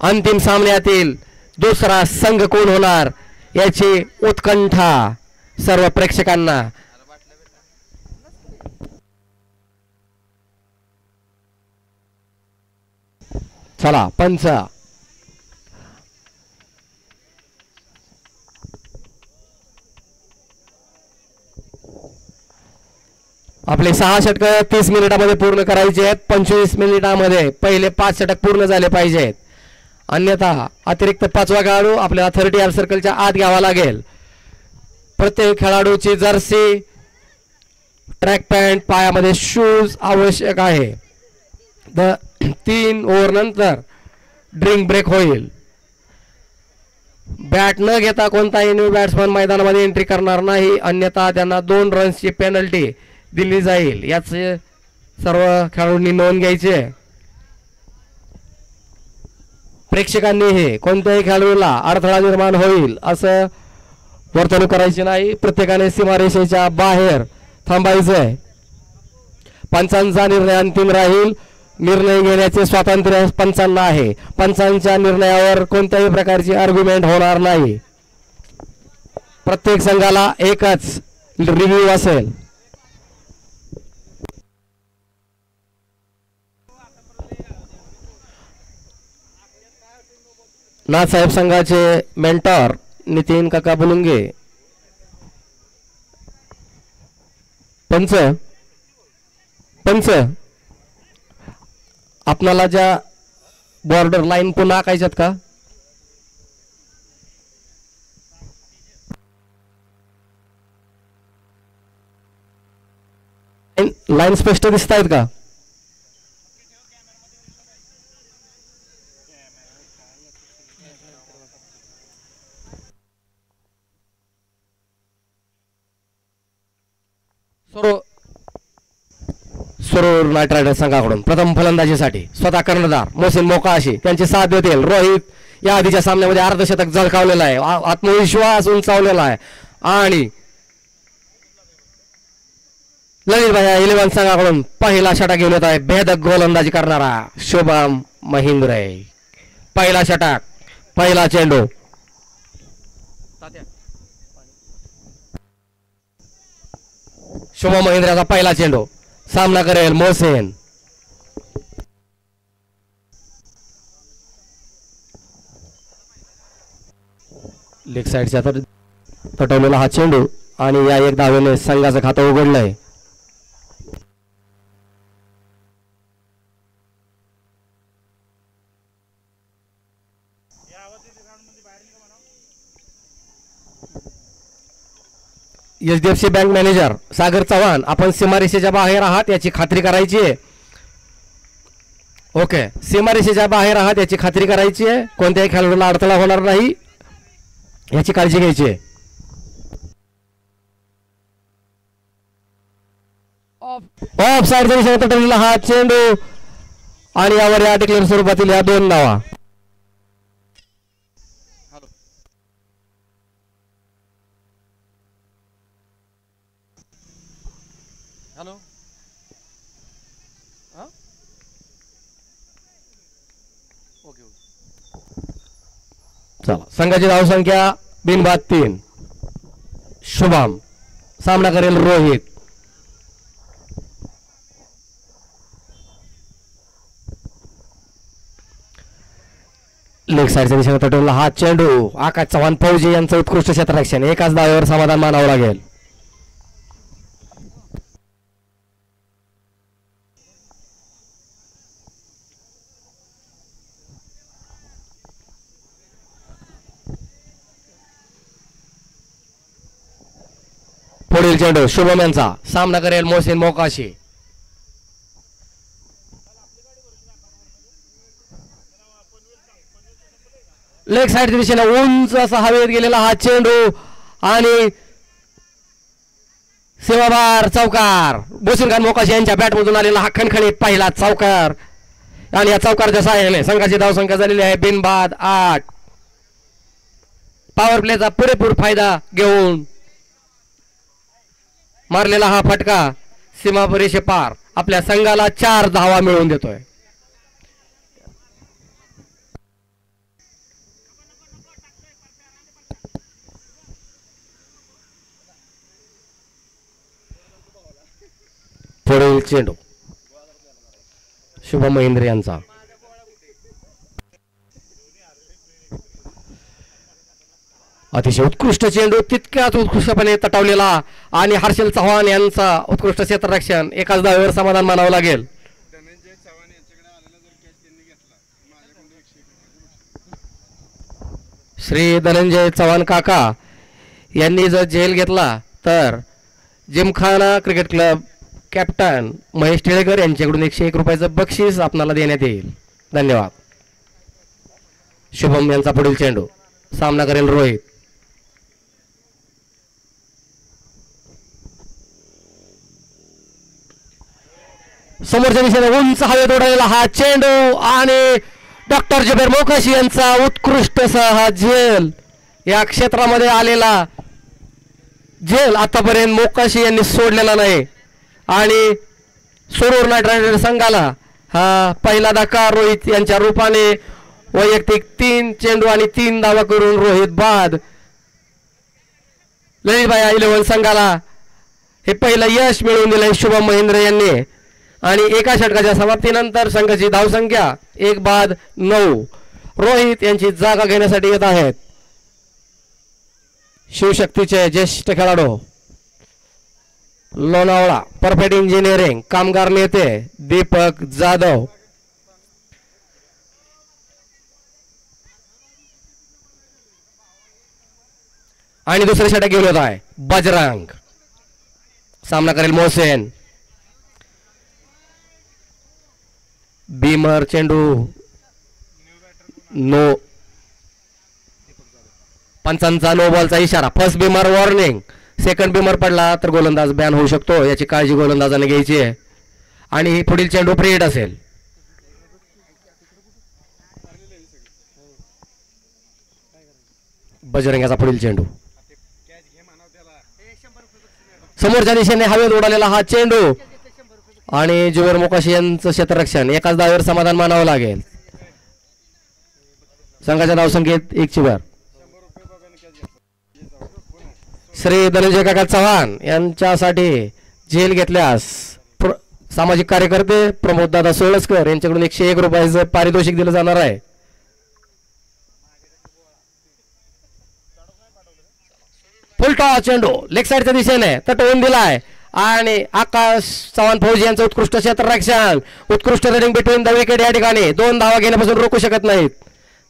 अंतिम सामन्यातील दुसरा संघ कोण होणार याची उत्कंठा सर्व प्रेक्षकांना. चला पंच. आपले 6 षटक 30 मिनिटांमध्ये पूर्ण करायचे आहेत. 25 मिनिटांमध्ये पहिले 5 षटक पूर्ण झाले पाहिजेत, अन्यथा अतिरिक्त 5वा खेळाडू आपल्याला 30 यार्ड सर्कलच्या आत घ्यावा लागेल. प्रत्येक खेळाडूची जर्सी, ट्रॅक पॅन्ट, पायामध्ये शूज आवश्यक आहे. 3 ओव्हर नंतर ड्रिंक ब्रेक होईल. बॅट न घेता कोणताही न्यू बॅट्समन मैदानामध्ये एंट्री करणार नाही, अन्यथा त्यांना 2 रन्सची पेनल्टी दिली जाईल. याचे सर्व खेळाडूंनी नोंद घ्यायची आहे. प्रेक्षकांनीही कोणत्याही खेळाडूला अडथळा निर्माण होईल असं वर्तणूक करायची नाही. प्रत्येकाने सीमारेषेच्या बाहेर थांबायचंय. पंचांचा निर्णय अंतिम राहील. निर्णय घेण्याचे स्वातंत्र्य पंचांना आहे. पंचांच्या निर्णयावर कोणत्याही प्रकारची आर्ग्युमेंट होणार नाही. प्रत्येक संघाला एकच रिव्ह्यू असेल. नाथसाहेब संघाचे मेंटॉर नितीन काका बुलुंगे. पंच आपणाला ज्या बॉर्डर लाईन पुन्हा आखायच्यात का? लाईन स्पष्ट दिसत आहेत का? सरोवर नाईट रायडर्स संघाकडून प्रथम फलंदाजीसाठी स्वतः कर्णधार मोहसिन मोकाशी त्यांची साथ देतील. रोहित या आधीच्या सामन्यामध्ये अर्धशतक झळकावलेला आहे, आत्मविश्वास उंचावलेला आहे. आणि ललित भाई 11 संघाकडून पहिला षटक घेऊन येत आहे भेदक गोलंदाजी करणारा शुभम महिंद्रे. पहिला षटक, पहिला चेंडू. शुभम महिंद्रेचा पहिला चेंडू. सामना करेल मोहसेन. लेग साइडच्या तटवलेला हा चेंडू आणि या एक धावेने संघाचं खातं उघडलंय. एचडीएफसी बँक मॅनेजर सागर चव्हाण, आपण सीमारेषेच्या बाहेर आहात याची खात्री करायची आहे. ओके, सीमारेषेच्या बाहेर आहात याची खात्री करायची आहे. कोणत्याही खेळाडूला अडथळा होणार नाही याची काळजी घ्यायची आहे. ऑफ साइडच्या दिशेने तटलेला हा चेंडू आणि यावर या डिक्लेअर स्वरूपातील या 2 धावा. चला, संघाची धावसंख्या बिनबाद 3. शुभम. सामना करेल रोहित. लेग साइडच्या दिशेने तटवलेला हा चेंडू. आकाश चव्हाण फौजी यांचं उत्कृष्ट क्षेत्ररक्षण. एकाच धावेवर समाधान मानावं लागेल. पुढील चेंडू शुभम यांचा. सामना करेल मोहसिन मोकाशी. लेग साइडच्या दिशेने उंच असा हवेत गेलेला हा चेंडू आणि सेवाबार चौकार. मोहसिन खान मोकाशी यांच्या बॅटमधून आलेला हा खणखणीत पहिला चौकार आणि या चौकारच्या सहाय्याने संघाची धावसंख्या झालेली आहे बिनबाद 8. पॉवर प्लेचा पुरेपूर फायदा घेऊन मारलेला हा फटका सीमारेषे पार आपल्या संघाला 4 धावा मिळवून देतोय. चेंडू शुभम महेंद्र यांचा. अतिशय उत्कृष्ट चेंडू तितक्याच उत्कृष्टपणे तटवलेला आणि हर्षल चव्हाण यांचा उत्कृष्ट क्षेत्ररक्षण. एकाच धावेवर समाधान मानावं लागेल. श्री धनंजय चव्हाण काका यांनी जर झेल घेतला तर Gymkhana cricket club captain Mahesh Tilekar यांच्याकडून 101 रुपयाचं बक्षीस आपणाला देण्यात येईल. धन्यवाद. शुभम यांचा पुढील चेंडू सामना करेल रोहित. समोरच्या दिशेने उंच हवेत उडवलेला हा चेंडू आणि डॉक्टर जुबेर मोकाशी यांचा उत्कृष्ट हा झेल. या क्षेत्रामध्ये आलेला झेल आतापर्यंत मोकाशी यांनी सोडलेला नाही आणि सोरूर नाईट रायडर संघाला हा पहिला धक्का रोहित यांच्या रूपाने. वैयक्तिक 3 चेंडू आणि 3 धावा करून रोहित बाद. ललितबाई 11 संघाला हे पहिलं यश मिळवून दिलंय शुभम महेंद्र यांनी आणि एका षटकाच्या समाप्तीनंतर संघाची धावसंख्या 1 बाद 9. रोहित यांची जागा घेण्यासाठी येत आहेत शिवशक्तीचे ज्येष्ठ खेळाडू लोणावळा परफेक्ट इंजिनिअरिंग कामगार नेते दीपक जाधव. आणि दुसरे षटक घेऊन येत आहे बजरंग. सामना करेल मोहसेन. बीमर चेंडू नो. पंचांचा नो बॉलचा इशारा. First Beamer warning. Second Beamer पडला तर गोलंदाज बॅन होऊ शकतो. याची काळजी गोलंदाजाने घ्यायची आहे आणि पुढील चेंडू फ्री हिट असेल. बजरंगाचा पुढील चेंडू समोरच्या दिशेने हवेत उडालेला हा चेंडू आणि जुबेर मोकाशी यांचं क्षेत्ररक्षण. एकाच धावेवर समाधान मानावं लागेल. संघाच्या धावसंख्येत 1 ची भर. श्री धनंजय काका चव्हाण यांच्यासाठी झेल घेतल्यास सामाजिक कार्यकर्ते प्रमोद दादा सोळसकर यांच्याकडून 101 रुपयाचं पारितोषिक दिलं जाणार आहे. फुलटॉस चेंडू लेग साईडच्या दिशेने तटवून दिलाय आणि आकाश चव्हाण फौजी यांचं उत्कृष्ट क्षेत्ररक्षण. उत्कृष्ट रनिंग बिटवीन द विकेट. या ठिकाणी 2 धावा घेण्यापासून रोखू शकत नाहीत.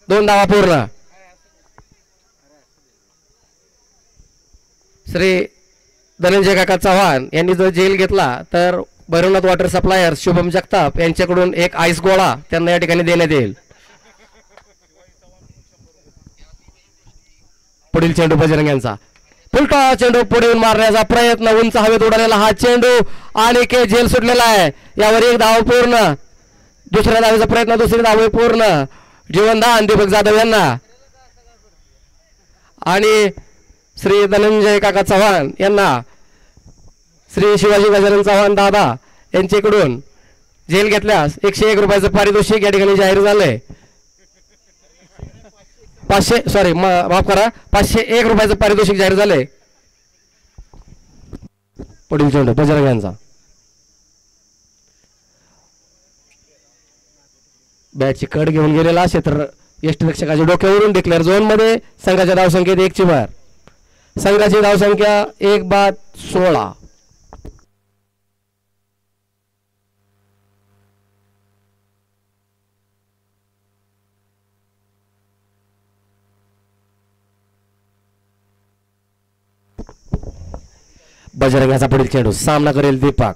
2 धावा पूर्ण. श्री धनंजय काका चव्हाण यांनी जर झेल घेतला तर भैरवनाथ वॉटर सप्लायर शुभम जगताप यांच्याकडून 1 आईस गोळा त्यांना या ठिकाणी देण्यात येईल. पुढील चेंडू बजरंग यांचा. फुलटॉस चेंडू पुढे मारण्याचा प्रयत्न. उंच हवेत उडालेला हा चेंडू आणि के झेल सुटलेला आहे. यावर 1 धाव पूर्ण. दुसऱ्या धावेचा प्रयत्न. दुसरी धाव पूर्ण. जीवनदान दीपक जाधव यांना आणि श्री धनंजय काका चव्हाण यांना श्री शिवाजी गजानन चव्हाण दादा यांच्याकडून झेल घेतल्यास 101 रुपयाचं पारितोषिक या ठिकाणी जाहीर झालंय. 500 माफ करा 501 रुपयाचं पारितोषिक जाहीर झालंय. पुढील चेंडू बजरंग यांचा. बॅटची कड घेऊन गेलेला क्षेत्र यष्टीरक्षकाच्या डोक्यावरून डिक्लेअर झोन मध्ये. संघाच्या धावसंख्येत 1 ची भर. संघाची धावसंख्या 1 बाद 16. बजरंगाचा पुढील चेंडू सामना करेल दीपक.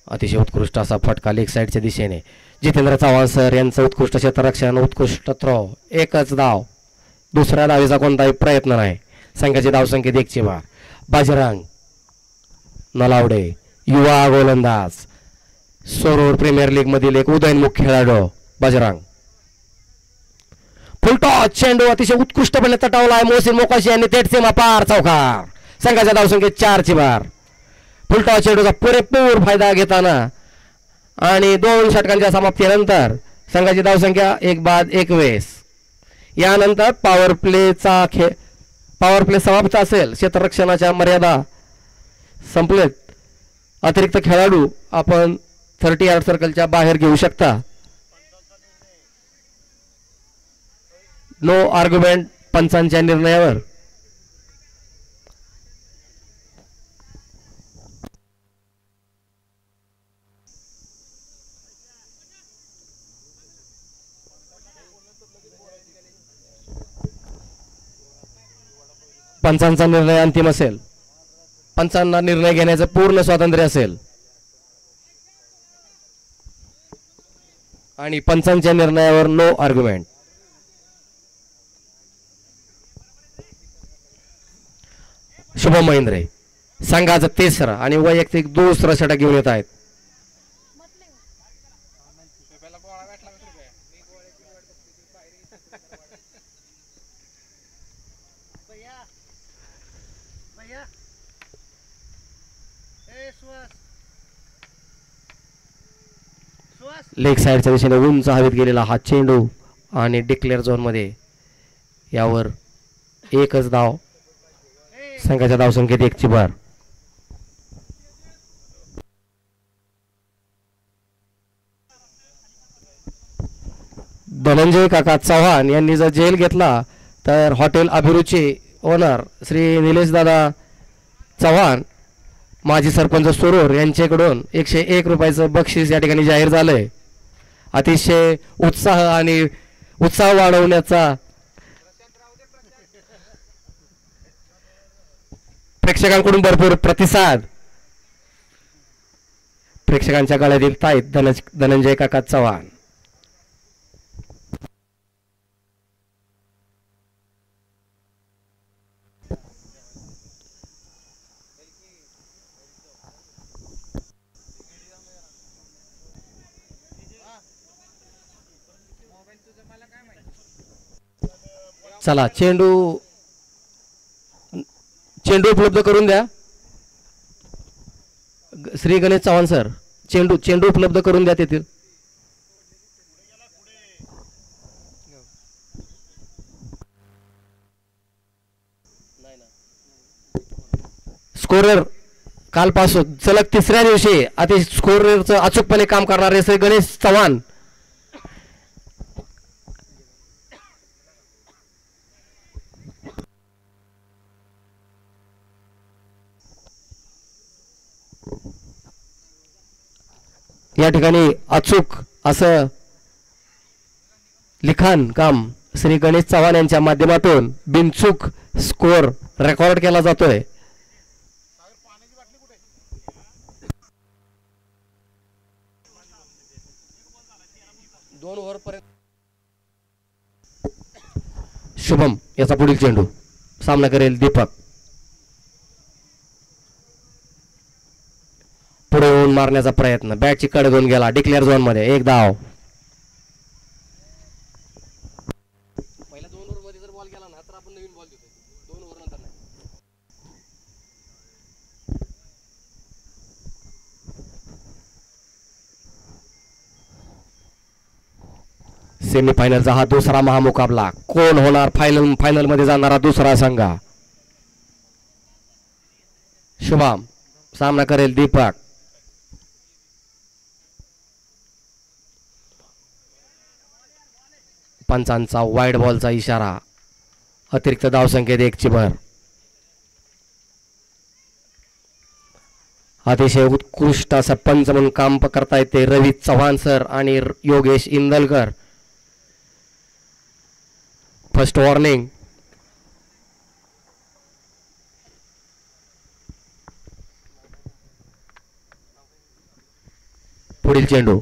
अतिशय उत्कृष्ट असा फटका लेग साईडच्या दिशेने. जितेंद्र चव्हाण सर यांचं उत्कृष्ट क्षेत्ररक्षण. उत्कृष्ट थ्रो. 1च धाव. दुसऱ्या धावेचा कोणताही प्रयत्न नाही. संघाची धावसंख्येत 1 ची भर. बजरंग नलावडे युवा गोलंदाज सोरूर प्रीमियर लीग मधील एक उदयनमुख खेळाडू बजरंग. फुलटॉस चेंडू अतिशय उत्कृष्टपणे तटावला आहे. मोहसिन मोकाशी यांनी थेट सीमा पार चौकार. संघाच्या धावसंख्येत 4 ची भर. फुलटॉस चेंडूचा पुरेपूर फायदा घेताना आणि 2 षटकांच्या समाप्तीनंतर संघाची धावसंख्या 1 बाद 21. यानंतर पॉवर प्ले समाप्त असेल. क्षेत्ररक्षणाच्या मर्यादा संपलेत. अतिरिक्त खेळाडू आपण 30 यार्ड सर्कलच्या बाहेर घेऊ शकता. नो आर्ग्युमेंट पंचांच्या निर्णयावर. पंचांचा निर्णय अंतिम असेल. पंचांना निर्णय घेण्याचं पूर्ण स्वातंत्र्य असेल आणि पंचांच्या निर्णयावर नो आर्ग्युमेंट. शुभम महेंद्रे संघाचं तिसरं आणि वैयक्तिक दुसरं षटक घेऊन येत आहेत. लेग साइडच्या दिशेने उंच हवेत गेलेला हा चेंडू आणि डिक्लेअर झोन मध्ये. यावर एकच धाव. संघाच्या धावसंख्येत 1 ची भर. धनंजय काका चव्हाण यांनी जर जेल घेतला तर हॉटेल अभिरुची ओनर श्री निलेश दादा चव्हाण माजी सरपंच सुरूर यांच्याकडून 101 रुपयाचं बक्षीस या ठिकाणी जाहीर झालंय. अतिशय उत्साह वाढवण्याचा प्रेक्षकांकडून भरपूर प्रतिसाद प्रेक्षकांच्या गळ्यात येत आहेत. धनंजय काका चव्हाण. चला चेंडू उपलब्ध करून द्या. श्री गणेश चव्हाण सर चेंडू उपलब्ध करून द्या तेथील. स्कोरर कालपासून सलग तिसऱ्या दिवशी अति स्कोररचं अचूकपणे काम करणारे श्री गणेश चव्हाण या ठिकाणी अचूक असं लिखाण काम श्री गणेश चव्हाण यांच्या माध्यमातून बिनचूक स्कोर रेकॉर्ड केला जातोय. दोन ओव्हर पर्यंत शुभम याचा पुढील चेंडू सामना करेल दीपक. पुढे येऊन मारण्याचा प्रयत्न. बॅटची कड घेऊन गेला डिक्लेअर झोन मध्ये. 1 धाव. पहिल्या 2 ओव्हर मध्ये जर बॉल गेला ना तर आपण नवीन बॉल देतो. 2 ओव्हर नंतर नाही. सेमीफायनलचा हा दुसरा महामुकाबला. कोण होणार फायनल मध्ये जाणारा दुसरा संघ? शुभम सामना करेल दीपक. पंचांचा वाईड बॉलचा इशारा. अतिरिक्त धावसंख्येत 1 ची भर. अतिशय उत्कृष्ट असं पंच म्हणून काम करता येते रवी चव्हाण सर आणि योगेश इंदलकर. First warning. पुढील चेंडू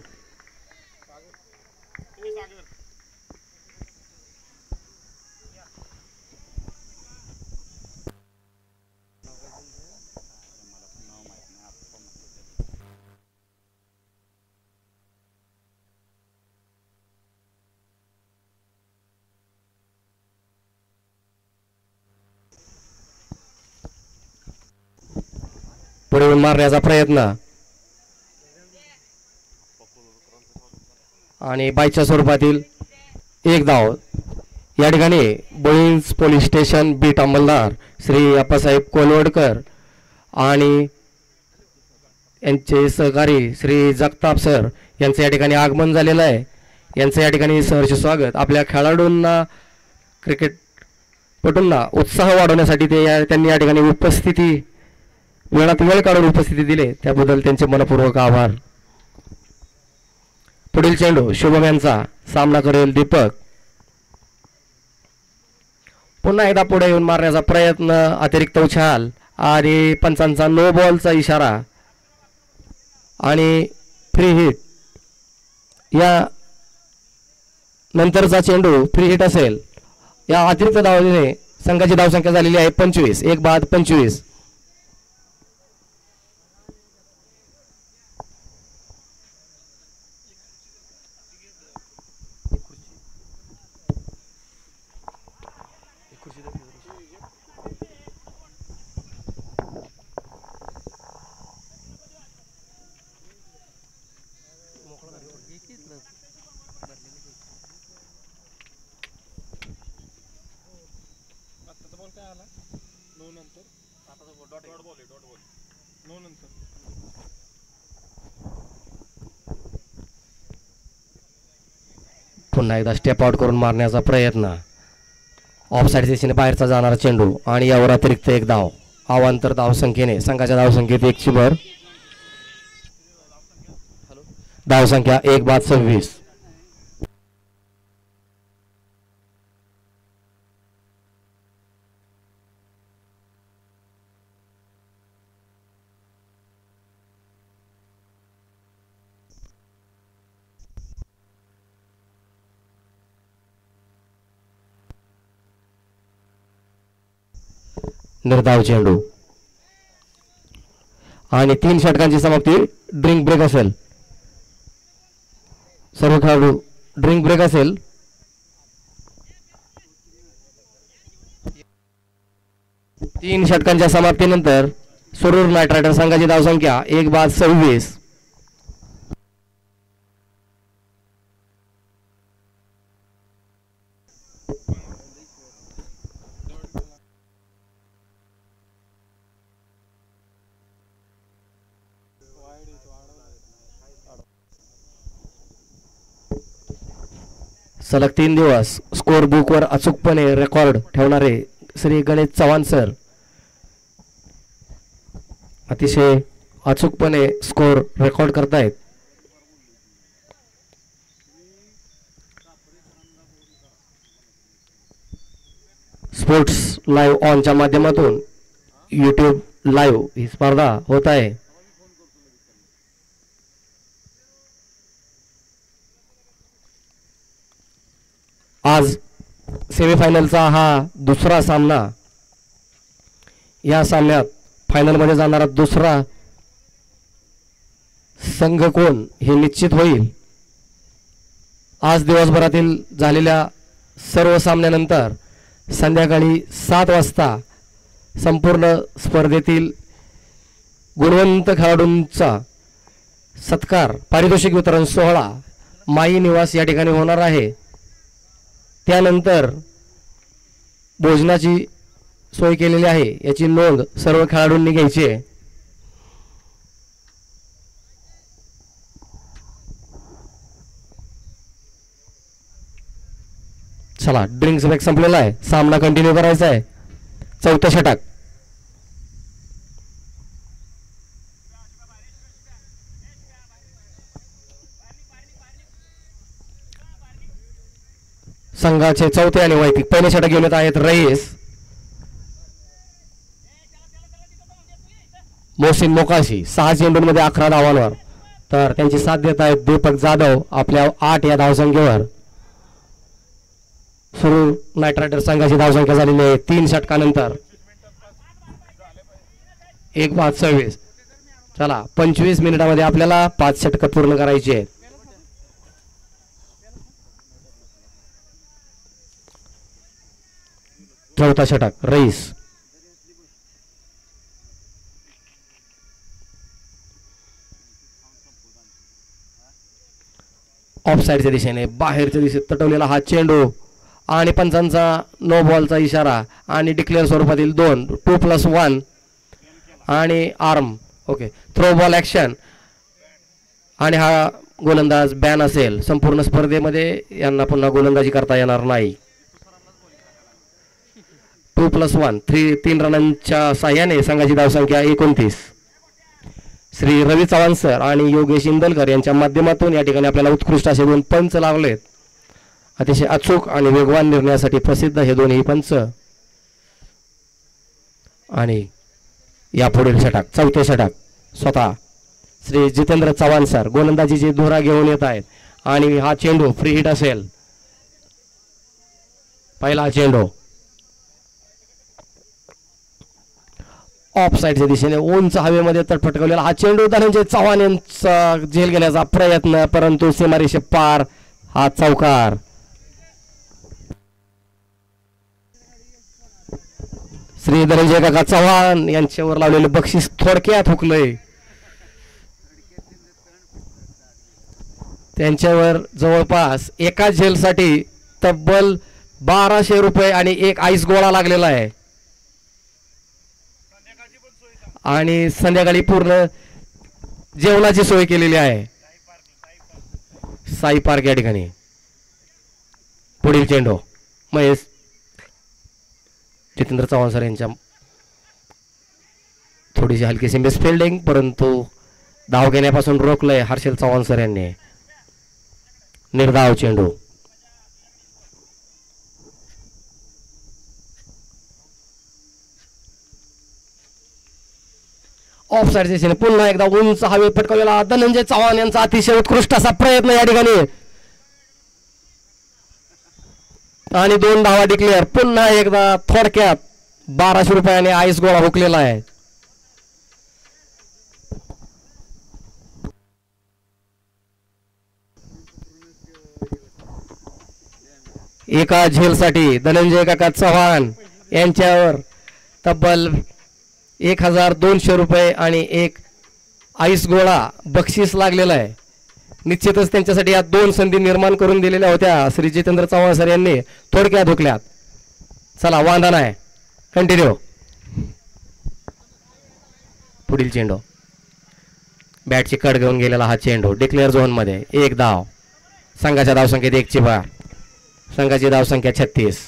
पुढे मारण्याचा प्रयत्न आणि बाईच्या स्वरूपातील 1 धाव. या ठिकाणी बोईन्स पोलीस स्टेशन बीट अंमलदार श्री अप्पासाहेब कोलवडकर आणि यांचे सहकारी श्री जगताप सर यांचं या ठिकाणी आगमन झालेलं आहे. यांचं या ठिकाणी सहर्ष स्वागत. आपल्या खेळाडूंना क्रिकेटपटूंना उत्साह वाढवण्यासाठी त्यांनी या ठिकाणी वेळात वेळ काढून उपस्थिती दिली त्याबद्दल त्यांचे मनपूर्वक आभार. पुढील चेंडू शुभम यांचा सामना करेल दीपक. पुन्हा एकदा पुढे येऊन मारण्याचा प्रयत्न, अतिरिक्त उछाल आणि पंचांचा नो बॉलचा इशारा आणि फ्री हिट. या नंतरचा चेंडू फ्री हिट असेल. या अतिरिक्त धावाने संघाची धावसंख्या झालेली आहे 25. 1 बाद 25. पुन्हा एकदा स्टेप आउट करून मारण्याचा प्रयत्न. ऑफ साईड दिशेने बाहेरचा जाणारा चेंडू आणि यावर अतिरिक्त एक धाव. अवांतर धावसंख्येने संघाच्या धावसंख्येत 1ची भर. धावसंख्या 1 बाद 26. निर्धाव चेंडू आणि 3 षटकांची समाप्ती. ड्रिंक ब्रेक असेल. सर्व खेळाडू ड्रिंक ब्रेक असेल. तीन षटकांच्या समाप्तीनंतर सुरूर नाईट रायडर संघाची धावसंख्या 1 बाद 26. सलग 3 दिवस स्कोर बुकवर अचूकपणे रेकॉर्ड ठेवणारे श्री गणेश चव्हाण सर अतिशय अचूकपणे स्कोर रेकॉर्ड करतायत. स्पोर्ट्स लाईव्ह ऑनच्या माध्यमातून यूट्यूब लाईव्ह ही स्पर्धा होत आहे. आज सेमीफायनलचा हा दुसरा सामना. या सामन्यात फायनलमध्ये जाणारा दुसरा संघ कोण हे निश्चित होईल. आज दिवसभरातील झालेल्या सर्व सामन्यानंतर संध्याकाळी 7 वाजता संपूर्ण स्पर्धेतील गुणवंत खेळाडूंचा सत्कार पारितोषिक वितरण सोहळा माई निवास या ठिकाणी होणार आहे. त्यानंतर भोजनाची सोय केलेली आहे. याची नोंद सर्व खेळाडूंनी घ्यायची आहे. चला ड्रिंक्स ब्रेक संपलेला आहे. सामना कंटिन्यू करायचा आहे. 4थं षटक. संघाचे 4थे आणि वैयक्तिक पहिले षटक घेऊन येत आहेत रईस. मोहसिन मोकाशी 6 चेंडूंमध्ये 11 धावांवर. तर त्यांची साथ देत आहेत दीपक जाधव आपल्या 8 या धावसंख्येवर. सुरू नाईट रायडर संघाची धावसंख्या झालेली आहे 3 षटकानंतर 1 बाद 26. चला 25 मिनिटांमध्ये आपल्याला 5 षटकं पूर्ण करायची आहेत. चौथा षटक रईस. ऑफ साईडच्या दिशेने बाहेरच्या दिशेत तटवलेला हा चेंडू आणि पंचांचा नो बॉलचा इशारा आणि डिक्लेअर स्वरूपातील 2 2+1 आणि arm okay, throw ball action आणि हा गोलंदाज बॅन असेल. संपूर्ण स्पर्धेमध्ये यांना पुन्हा गोलंदाजी करता येणार नाही. 2+1 3 रनांच्या साह्याने संघाची धावसंख्या 29. श्री रवी चव्हाण सर आणि योगेश इंदलकर यांच्या माध्यमातून या ठिकाणी आपल्याला उत्कृष्ट असे 2 पंच लागलेत. अतिशय अचूक आणि वेगवान निर्णयासाठी प्रसिद्ध हे दोन्ही पंच. आणि यापुढील षटक, चौथे षटक स्वतः श्री जितेंद्र चव्हाण सर गोलंदाजीची धुरा घेऊन येत आहेत. आणि हा चेंडू फ्री हिट असेल. पहिला चेंडू ऑफ साईडच्या दिशेने उंच हवेमध्ये तटफटकवलेला हा चेंडू धनंजय चव्हाण यांचा झेल घेण्याचा प्रयत्न, परंतु सीमारेषे पार. हा चौकार. श्री धनंजय काका चव्हाण यांच्यावर लावलेले बक्षीस थोडक्यात हुकलंय. त्यांच्यावर जवळपास एका झेलसाठी तब्बल 1200 रुपये आणि एक आईस गोळा लागलेला आहे. आणि संध्याकाळी पूर्ण जेवणाची सोय केलेली आहे साई पार्क या ठिकाणी. पुढील चेंडू महेश जितेंद्र चव्हाण सर यांच्या थोडीशी हलकीशी मिस फिल्डिंग, परंतु धाव घेण्यापासून रोखलंय हर्षल चव्हाण सर यांनी. निर्धाव चेंडू ऑफ साईडच्या दिशेने पुन्हा एकदा उंच हवेत फटकवलेला धनंजय चव्हाण यांचा अतिशय उत्कृष्ट असा प्रयत्न या ठिकाणी. आणि 2 धावा डिक्लेअर. पुन्हा एकदा थोडक्यात 1200 रुपयाने आईस गोळा हुकलेला आहे. एका झेलसाठी धनंजय काका चव्हाण यांच्यावर तब्बल 1200 रुपये आणि एक आईस गोळा बक्षीस लागलेला आहे. निश्चितच त्यांच्यासाठी या 2 संधी निर्माण करून दिलेल्या होत्या श्री जितेंद्र चव्हाण सर यांनी थोडक्यात हुकल्यात. चला वांधा नाही, कंटिन्यू. पुढील चेंडू बॅटची कड घेऊन गेलेला हा चेंडू डिक्लेअर झोन मध्ये. 1 धाव. संघाच्या धावसंख्येत 1 ची भर. संघाची धावसंख्या 36.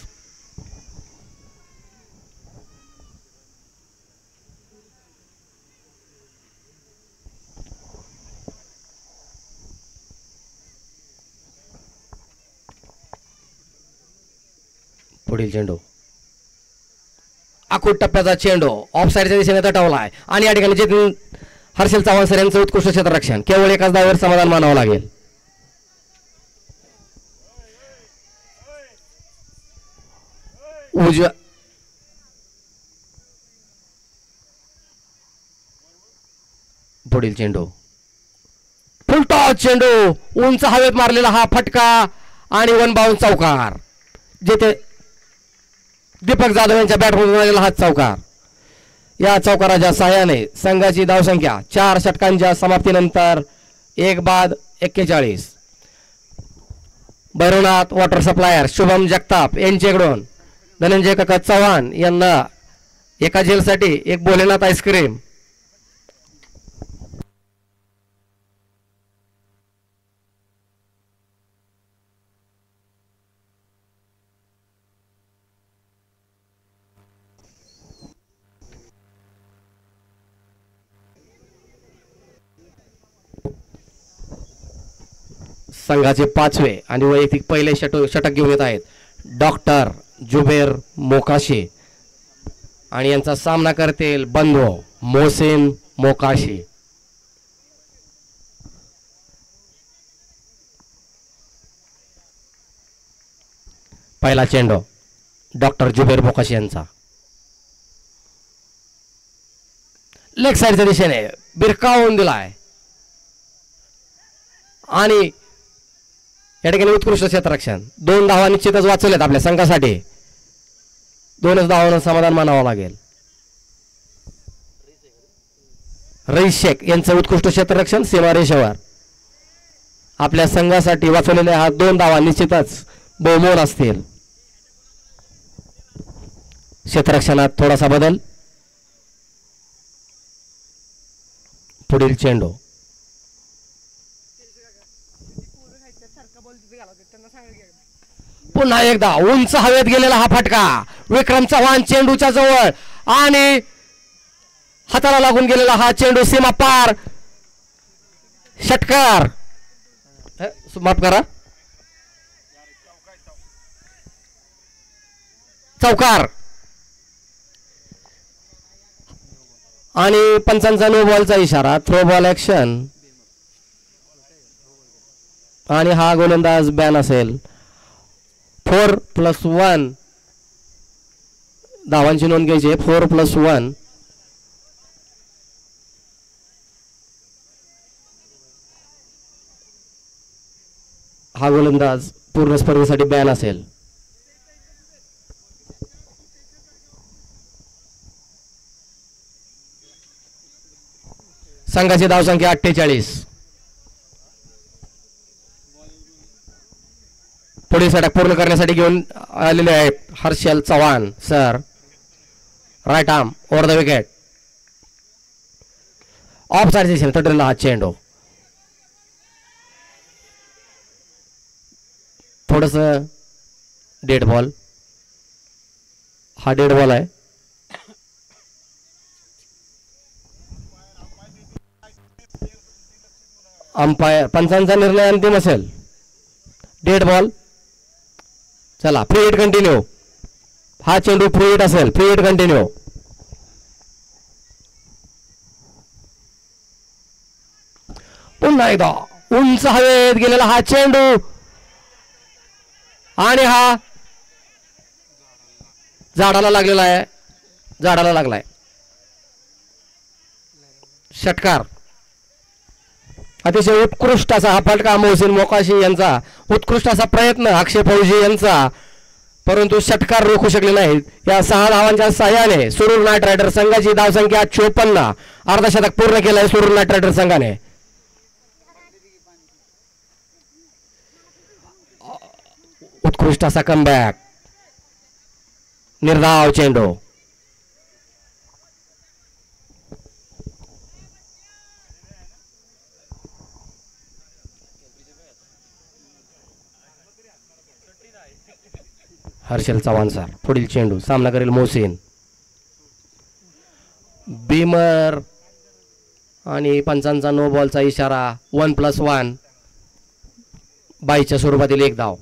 पुढील चेंडू आखूट टप्प्याचा चेंडू ऑफ साईडच्या दिशेने तटवलाय. आणि या ठिकाणी हर्षल चव्हाण सर यांचं उत्कृष्ट क्षेत्ररक्षण. केवळ एकाच धावेवर समाधान मानावं लागेल. उजव्या पुढील चेंडू फुलटॉस चेंडू उंच हवेत मारलेला हा फटका आणि 1 बाउंड चौकार. जिथे दीपक जाधव यांच्या बॅटमधून आलेला हा चौकार. या चौकाराच्या सहाय्याने संघाची धावसंख्या 4 षटकांच्या समाप्तीनंतर 1 बाद 41. भैरवनाथ वॉटर सप्लायर शुभम जगताप यांच्याकडून धनंजय काका चव्हाण यांना एका झेलसाठी 1 भोलेनाथ आईस्क्रीम. संघाचे 5वे आणि वैयक्तिक पहिले षटक घेऊन येत आहेत डॉक्टर जुबेर मोकाशी आणि यांचा सामना करतील बंधू मोहसिन मोकाशी. पहिला चेंडू डॉक्टर जुबेर मोकाशी यांचा लेग साईडच्या दिशेने बिरकावून दिलाय. आणि या ठिकाणी उत्कृष्ट क्षेत्ररक्षण. 2 धावा निश्चितच वाचवल्यात आपल्या संघासाठी. 2च धावांना समाधान मानावं लागेल. रईस शेख यांचं उत्कृष्ट क्षेत्ररक्षण सीमारेषेवर. आपल्या संघासाठी वाचवलेल्या हा 2 धावा निश्चितच बहुमोल असतील. क्षेत्ररक्षणात थोडासा बदल. पुढील चेंडू पुन्हा एकदा उंच हवेत गेलेला हा फटका. विक्रम चव्हाण चेंडूच्या जवळ आणि हाताला लागून गेलेला हा चेंडू सीमा पार. षटकार माफ करा, चौकार. आणि पंचांचा नो बॉलचा इशारा, थ्रो बॉल ऍक्शन. आणि हा गोलंदाज बॅन असेल. 4+1 धावांची नोंद घ्यायची. 4+1. हा गोलंदाज पूर्ण स्पर्धेसाठी बॅन असेल. संघाची धावसंख्या 48. पुढील षटक पूर्ण करण्यासाठी घेऊन आलेले आहेत Harshal Chavan sir. Right arm over the wicket. Off side दिशेने तटलेला हा चेंडू. थोडस डेड बॉल. हा डेड बॉल आहे. अंपायर पंचांचा निर्णय अंतिम असेल. Dead ball. चला फ्री हिट कंटिन्यू. हा चेंडू फ्री हिट असेल. Free hit continue. पुन्हा एकदा उंच हवेत गेलेला हा चेंडू आणि हा झाडाला लागलेला आहे. झाडाला लागलाय. षटकार. अतिशय उत्कृष्ट असा हा फटका मोहसिन मोकाशी यांचा. उत्कृष्ट असा प्रयत्न अक्षय फौजी यांचा, परंतु षटकार रोखू शकले नाहीत. या 6 धावांच्या साह्याने सुरूर नाईट रायडर संघाची धावसंख्या 54. अर्धशतक पूर्ण केलंय सुरूर नाईट रायडर संघाने. उत्कृष्ट असा कमबॅक. निर्धाव चेंडू. हर्षल चव्हाण सर. पुढील चेंडू सामना करेल मोहसिन. बीमर आणि पंचांचा नो बॉलचा इशारा. 1+1 बाईच्या स्वरूपातील एक धाव.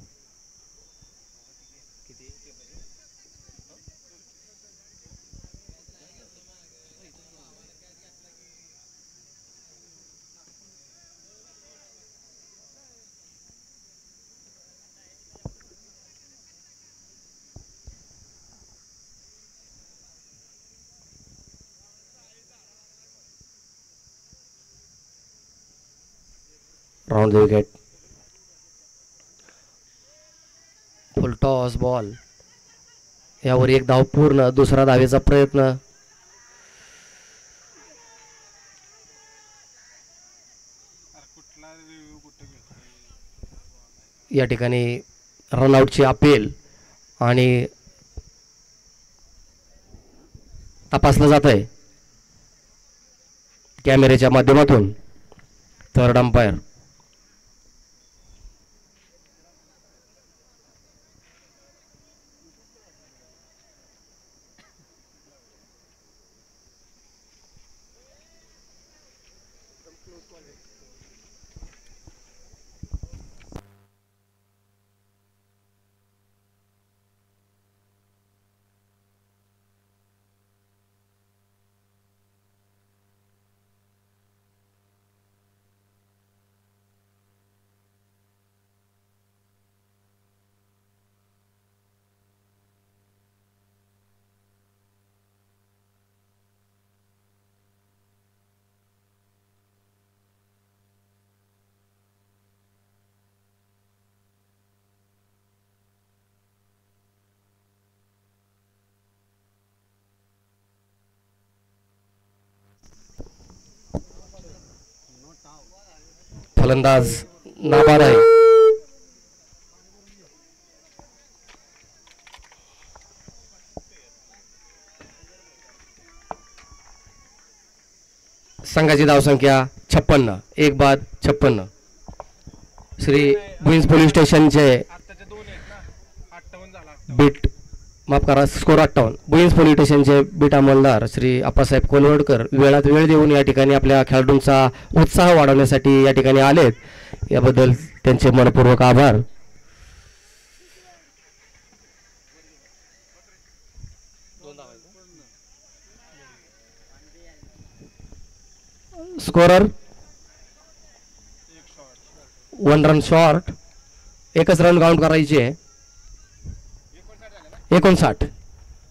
Round the wicket. Full toss ball. यावर एक धाव पूर्ण. दुसरा धावेचा प्रयत्न. या ठिकाणी रनआउटची अपील आणि तपासलं जात आहे कॅमेऱ्याच्या माध्यमातून. Third umpire. फलंदाज नाबाद आहे. संघाची धावसंख्या 56, एक बाद 56. श्री भुईंज पोलीस स्टेशनचे बीट माफ करा स्कोर 58. भुईंज पोलीस स्टेशनचे बीट अंमलदार श्री आप्पासाहेब कोलवडकर वेळात वेळ देऊन या ठिकाणी आपल्या खेळाडूंचा उत्साह वाढवण्यासाठी या ठिकाणी आलेत. याबद्दल त्यांचे मनपूर्वक आभार. Scorer 1 run short. एकच रन काउंट करायची आहे. 59,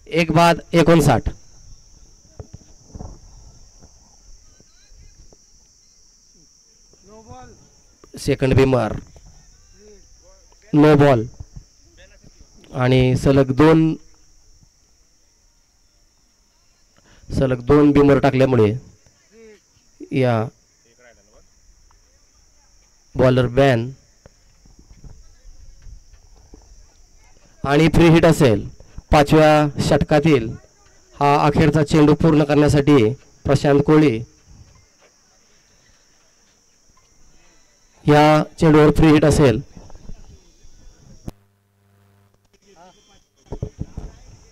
एक बाद 59. सेकंड बिमर नो बॉल आणि सलग दोन बिमर टाकल्यामुळे या बॉलर बॅन आणि फ्री हिट असेल. 5व्या षटकातील हा अखेरचा चेंडू पूर्ण करण्यासाठी प्रशांत कोळी या चेंडूवर फ्री हिट असेल.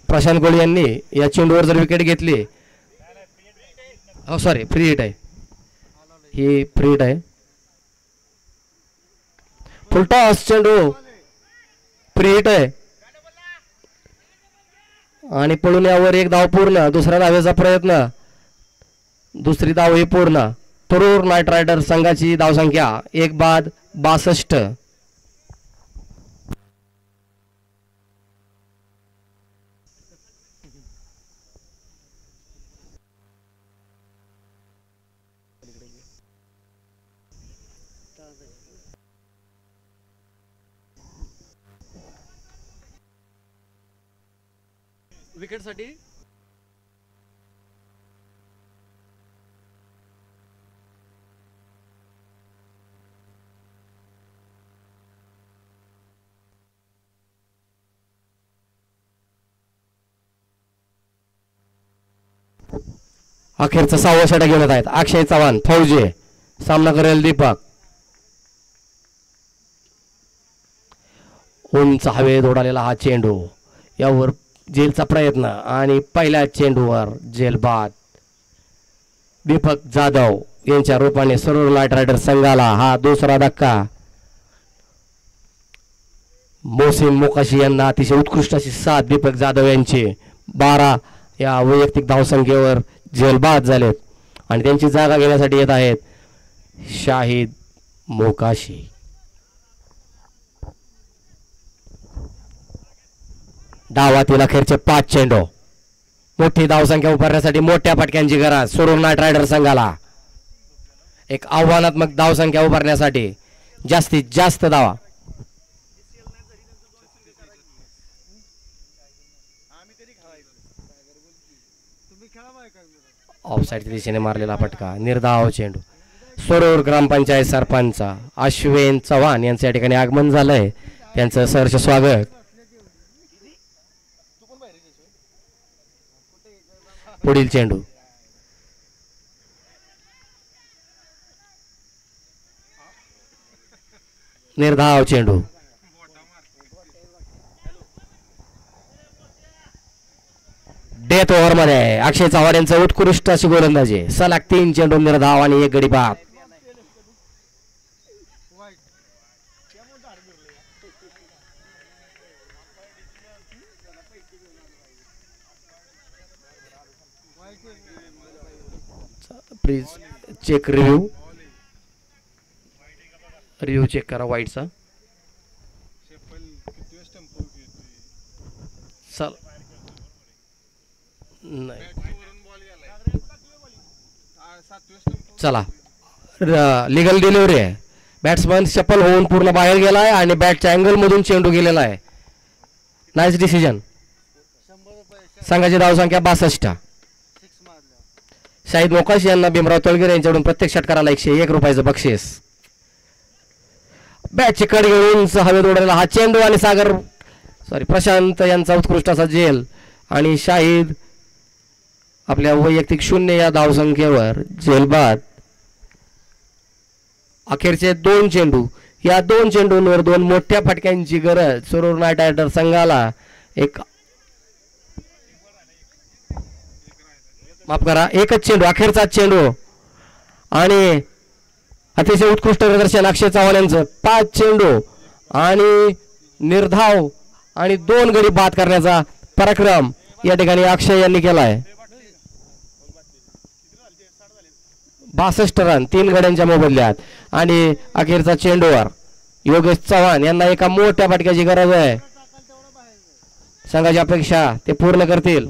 प्रशांत कोळी यांनी या चेंडूवर जर विकेट घेतली, सॉरी फ्री हिट आहे, ही फ्री हिट आहे. फुलटॉस चेंडू फ्री हिट आहे आणि पळून यावर एक धाव पूर्ण. दुसऱ्या धावेचा प्रयत्न, दुसरी धाव ही पूर्ण. तरूर नाईट रायडर संघाची धावसंख्या 1 बाद 62. विकेटसाठी अखेरचा 6वा षटक घेण्यात आहेत. अक्षय चव्हाण फौजी सामना करेल दीपक. उंच हवेत उडालेला हा चेंडू, यावर जेलचा प्रयत्न आणि पहिल्या चेंडूवर जेल बाद. दीपक जाधव यांच्या रूपाने सरूर नाईट रायडर संघाला हा दुसरा धक्का. मोहसिन मोकाशी यांना अतिशय उत्कृष्ट अशी साथ दीपक जाधव यांची. 12 या वैयक्तिक धावसंख्येवर जेल बाद झालेत आणि त्यांची जागा घेण्यासाठी येत आहेत शाहिद मोकाशी. डावातील अखेरचे 5 चेंडू. मोठी धावसंख्या उभारण्यासाठी मोठ्या फटक्यांची गरज सरूर नाईट रायडर संघाला. एक आव्हानात्मक धावसंख्या उभारण्यासाठी जास्तीत जास्त धावा. ऑफसाईडच्या दिशेने मारलेला फटका, निर्धाव चेंडू. सरूर ग्रामपंचायत सरपंच अश्विन चव्हाण यांचं या ठिकाणी आगमन झालंय, त्यांचं सहर्ष स्वागत. पुढील चेंडू निर्धाव चेंडू. डेथ ओव्हर मध्ये अक्षय चव्हाण यांचं उत्कृष्ट अशी गोलंदाजी. सलग 3 चेंडू निर्धाव आणि 1 गडी बाद. प्लीज चेक रिव्ह्यू चेक करा वाईटचा. चल नाही चला लिगल डिलिव्हरी आहे. बॅट्समन चप्पल होऊन पूर्ण बाहेर गेलाय आणि बॅटच्या अँगल मधून चेंडू गेलेला आहे. Nice decision. संघाची धावसंख्या 62. शाहिद मोकाश यांना भीमराव तळगिरे यांच्याकडून प्रत्येक षटकाराला 101 रुपयाचं बक्षीस. बॅटची कड घेऊन हवेत उडलेला हा चेंडू आणि प्रशांत यांचा उत्कृष्ट असा जेल आणि शाहिद आपल्या वैयक्तिक 0 या धावसंख्येवर झेलबाद. अखेरचे 2 चेंडू, या 2 चेंडूंवर 2 मोठ्या फटक्यांची गरज सुरूर नाईट रायडर संघाला. एक माफ करा, एकच चेंडू, अखेरचा चेंडू आणि अतिशय उत्कृष्ट प्रदर्शन अक्षय चव्हाण यांचं. 5 चेंडू आणि निर्धाव आणि 2 गडी बाद करण्याचा पराक्रम या ठिकाणी अक्षय यांनी केलाय. 62 रन 3 गड्यांच्या मोबदल्यात. आणि अखेरचा चेंडूवर योगेश चव्हाण यांना एका मोठ्या फटक्याची गरज आहे. संघाची अपेक्षा ते पूर्ण करतील.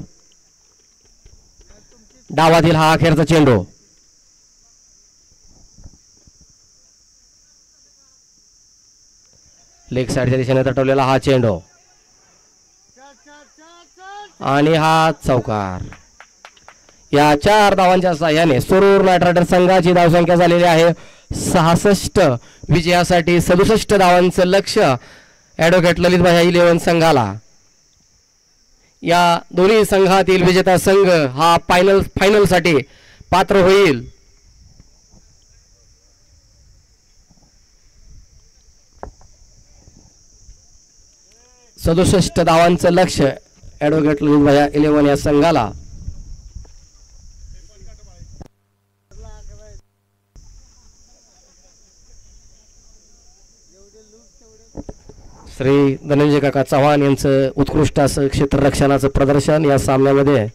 डावातील हा अखेरचा चेंडू. लेग साइडच्या दिशेने तटवलेला हा चेंडू आणि हा चौकार. या 4 धावांच्या साहाय्याने सुरूर नाईट रायडर संघाची धावसंख्या झालेली आहे 66. विजयासाठी 67 धावांचं लक्ष्य ॲडव्होकेट ललित भाई 11 संघाला. या दोन्ही संघातील विजेता संघ हा फायनल साठी पात्र होईल. सदुसष्ट धावांचं लक्ष्य ॲडव्होकेट ललित भाई 11 या संघाला. श्री धनंजय काका चव्हाण यांचं उत्कृष्ट असं क्षेत्ररक्षणाचं प्रदर्शन या सामन्यामध्ये.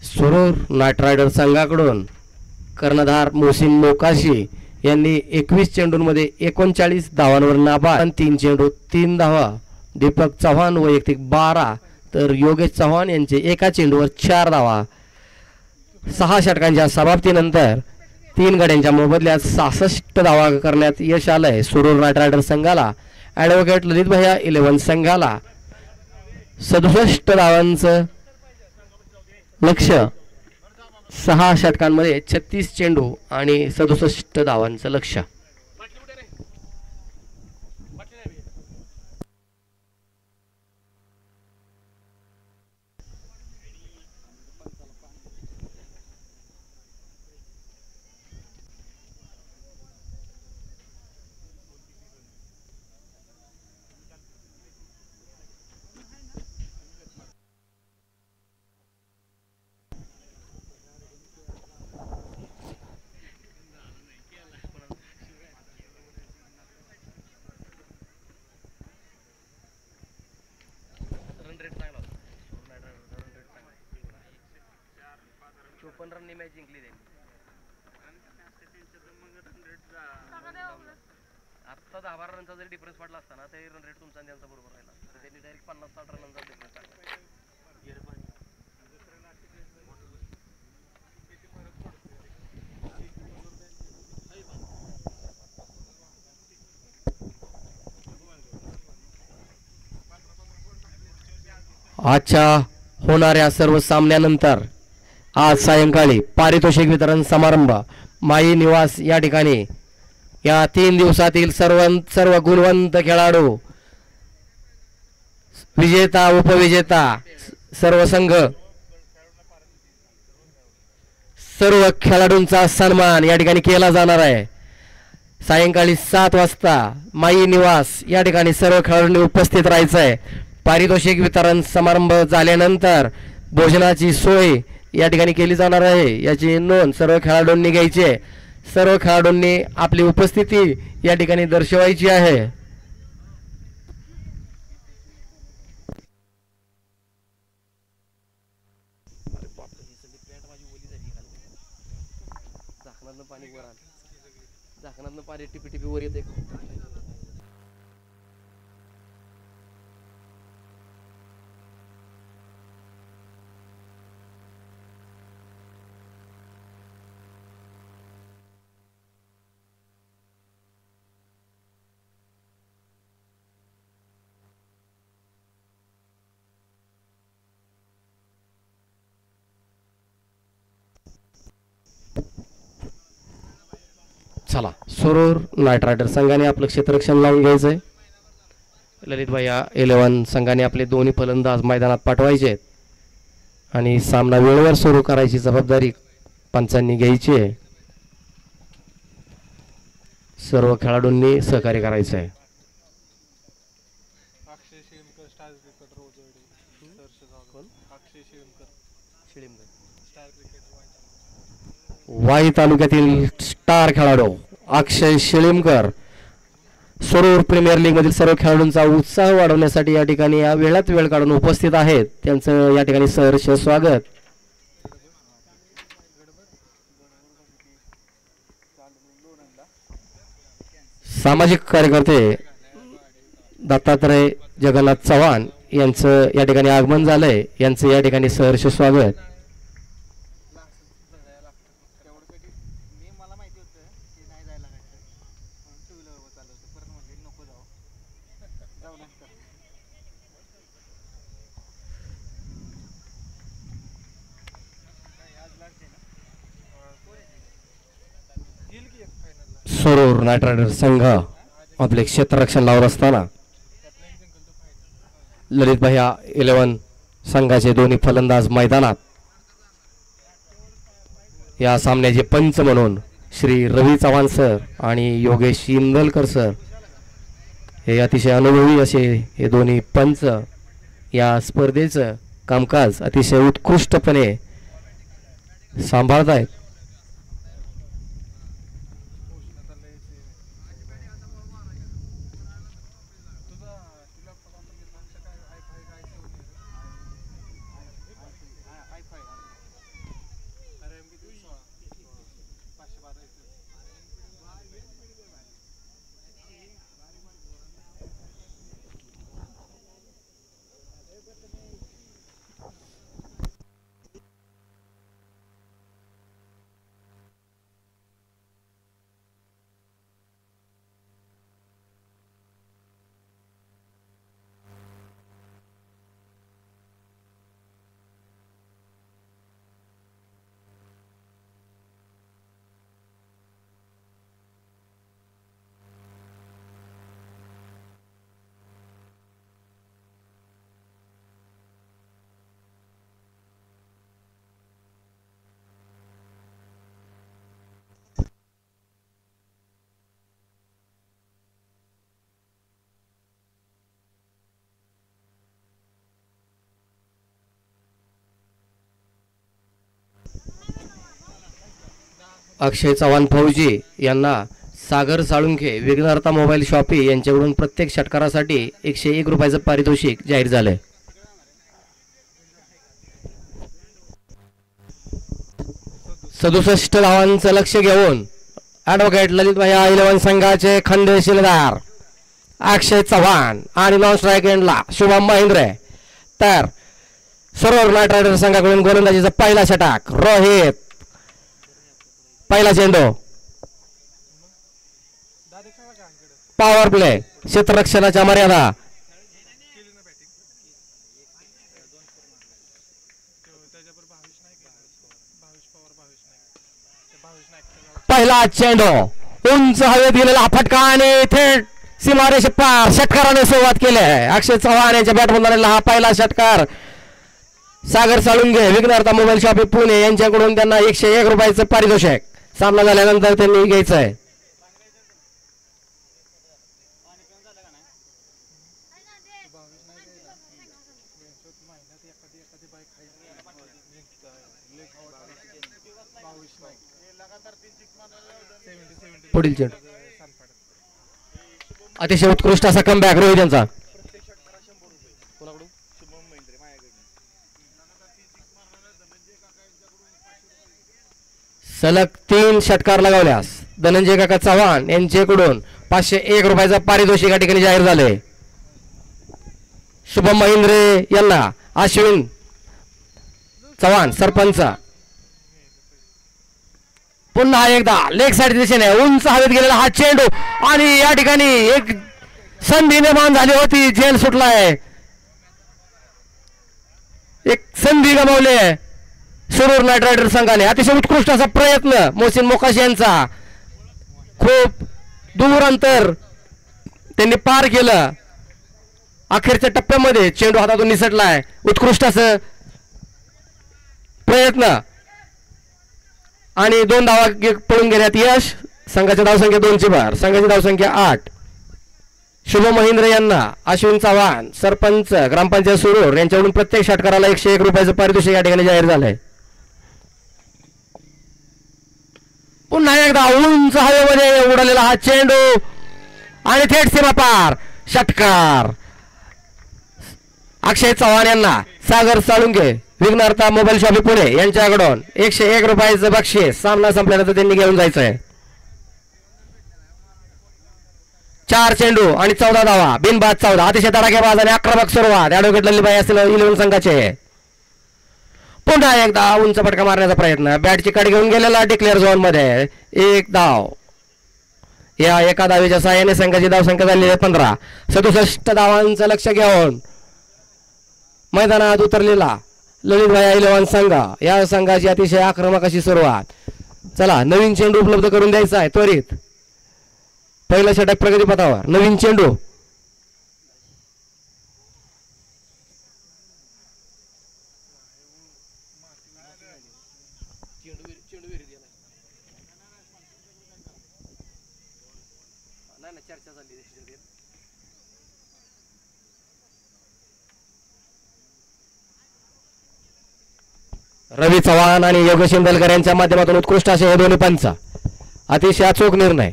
सुरूर नाईट रायडर संघाकडून कर्णधार मोहसिन मोकाशी यांनी 21 चेंडूंमध्ये 39 धावांवर नाबाद. 3 चेंडू 3 धावा. दीपक चव्हाण वैयक्तिक 12 तर योगेश चव्हाण यांचे एका चेंडूवर 4 धावा. 6 षटकांच्या समाप्तीनंतर 3 गड्यांच्या मोबदल्यात 66 धावा करण्यात यश आलंय सुरूर नाईट रायडर संघाला. ॲडव्होकेट ललित भाई 11 संघाला 67 धावांचं लक्ष्य. 6 षटकांमध्ये 36 चेंडू आणि 67 धावांचं लक्ष्य. आता 10-12 रनचा जरी डिफरन्स पडला असता ना तरी रन रेट तुमचा आणि त्यांचा बरोबर राहिला. त्यांनी डायरेक्ट 50-60 रनचा डिफरन्स टाकला. आजच्या होणाऱ्या सर्व सामन्यानंतर आज सायंकाळी पारितोषिक वितरण समारंभ माई निवास या ठिकाणी. या 3 दिवसातील सर्व गुणवंत खेळाडू, विजेता, उपविजेता, सर्व संघ, सर्व खेळाडूंचा सन्मान या ठिकाणी केला जाणार आहे. सायंकाळी 7 वाजता माई निवास या ठिकाणी सर्व खेळाडूंनी उपस्थित राहायचं आहे. पारितोषिक वितरण समारंभ झाल्यानंतर भोजनाची सोय या ठिकाणी केली जाणार आहे. याची नोंद सर्व खेळाडूंनी घ्यायची आहे. सर्व खेळाडूंनी आपली उपस्थिती या ठिकाणी दर्शवायची आहे. झाकणातनं पाणी टिपी टिपी वर येते. चला सुरूर नाईट रायडर संघाने आपलं क्षेत्ररक्षण लावून घ्यायचंय. ललित भैया 11 संघाने आपले दोन्ही फलंदाज मैदानात पाठवायचे आहेत आणि सामना वेळेवर सुरू करायची जबाबदारी पंचांनी घ्यायची आहे. सर्व खेळाडूंनी सहकार्य करायचं आहे. वाई तालुक्यातील स्टार खेळाडू अक्षय शिळीमकर सुरूर प्रीमियर लीग मधील सर्व खेळाडूंचा उत्साह वाढवण्यासाठी या ठिकाणी या वेळात वेळ काढून उपस्थित आहेत. त्यांचं या ठिकाणी सहर्ष स्वागत. सामाजिक कार्यकर्ते दत्तात्रय जगन्नाथ चव्हाण यांचं या ठिकाणी आगमन झालंय. यांचं या ठिकाणी सहर्ष स्वागत. सुरूर नाईट रायडर संघ आपले क्षेत्ररक्षण लावत असताना ललित भैया 11 संघाचे दोन्ही फलंदाज मैदानात. या सामन्याचे पंच म्हणून श्री रवी चव्हाण सर आणि योगेश इंदलकर सर हे अतिशय अनुभवी असे हे दोन्ही पंच या स्पर्धेचं कामकाज अतिशय उत्कृष्टपणे सांभाळत आहेत. अक्षय चव्हाण फौजी यांना सागर साळुंखे विघ्नहर्ता मोबाईल शॉपी यांच्याकडून प्रत्येक षटकारासाठी 101 रुपयाचं पारितोषिक जाहीर झालंय. सदुसष्ट धावांचं लक्ष घेऊन ॲडव्होकेट ललित भैया 11 संघाचे खंडे शिलेदार अक्षय चव्हाण आणि नॉन स्ट्राईक एंडला शुभम महेंद्रे. तर सुरूर नाईट रायडर संघाकडून गोलंदाजीचा पहिला षटक रोहित. पहिला चेंडू पॉवर प्ले क्षेत्ररक्षणाच्या मर्यादा. पहिला चेंडू उंच हवेत गेलेला फटका आणि थेट सीमारेषे पार षटकाराने सुरुवात केली आहे. अक्षय चव्हाण यांच्या बॅटमधून आलेला हा पहिला षटकार सागर साळुंगे विघ्नहर्ता मोबाईल शॉपी पुणे यांच्याकडून त्यांना 101 रुपयाचं पारितोषिक सामना झाल्यानंतर त्यांनी घ्यायचं आहे. पुढील चेंडू अतिशय उत्कृष्ट असा कमबॅक रोहित यांचा. सलग 3 षटकार लगावल्यास धनंजय काका चव्हाण यांच्याकडून 501 रुपयाचा पारितोषिक या ठिकाणी जाहीर झाले. शुभम महेंद्रे यांना अश्विन चव्हाण सरपंच पुन्हा एकदा लेग साइड दिशेने उंच हवेत गेलेला हा चेंडू आणि या ठिकाणी एक संधी निर्माण झाली होती. जेल सुटलाय. एक संधी गमावली आहे सुरूर नाईट रायडर संघाने. अतिशय उत्कृष्ट असा प्रयत्न मोहसिन मोकाशी यांचा. खूप दूर अंतर त्यांनी पार केलं. अखेरच्या टप्प्यामध्ये चेंडू हातातून निसटलाय. उत्कृष्ट असं प्रयत्न आणि 2 धावा पळून गेल्यात यश. संघाची धावसंख्या 2ची भर. संघाची धावसंख्या 8. शुभ महेंद्र यांना अश्विन चव्हाण सरपंच ग्रामपंचायत सुरूर यांच्याकडून प्रत्येक षटकाराला 101 रुपयाचं पारितोषिक या ठिकाणी जाहीर झालंय. पुन्हा एकदा उंच हवेमध्ये उडालेला हा चेंडू आणि थेट सीमा पार षटकार. अक्षय चव्हाण यांना सागर साळुंगे विघ्नहर्ता मोबाईल शॉपी पुणे यांच्याकडून 101 रुपयाचं बक्षीस. सामना संपल्यानंतर त्यांनी घेऊन जायचंय. 4 चेंडू आणि 14 धावा बिनबाद 14. अतिशय धडाकेबाज आणि आक्रमक सुरुवात ॲडव्होकेट लल्लीबाई असतील 11 संघाचे. पुन्हा एकदा उंच फटका मारण्याचा प्रयत्न. बॅटची कड घेऊन गेलेला डिक्लेअर झोन मध्ये 1 धाव. या एका धावेच्या सहाय्याने संघाची धावसंख्या झालेली आहे 15. 67 धावांचं लक्ष घेऊन मैदानात उतरलेला ललितभाई 11 संघ. या संघाची अतिशय आक्रमक अशी सुरुवात. चला नवीन चेंडू उपलब्ध करून द्यायचा आहे त्वरित. पहिलं षटक प्रगतीपथावर. नवीन चेंडू रवी चव्हाण आणि योगेश इंदलकर यांच्या माध्यमातून उत्कृष्ट असे हे दोन्ही पंच. अतिशय अचूक निर्णय.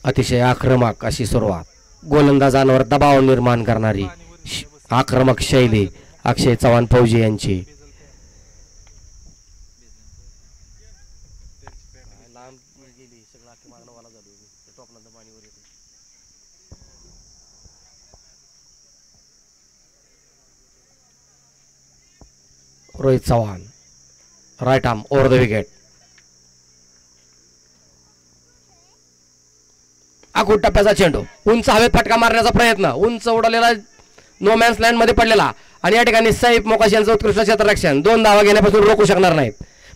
अतिशय आक्रमक अशी सुरुवात. गोलंदाजांवर दबाव निर्माण करणारी आक्रमक शैली अक्षय चव्हाण फौजी यांची. Rohit Chavan right arm over the wicket. आखूड टप्प्याचा चेंडू उंच हवेत फटका मारण्याचा प्रयत्न. उंच उडवलेला नो मॅन्स लँड मध्ये पडलेला आणि या ठिकाणी सैफ मोकाशी यांचं उत्कृष्ट क्षेत्ररक्षण. 2 धावा घेण्यापासून रोखू शकणार नाहीत.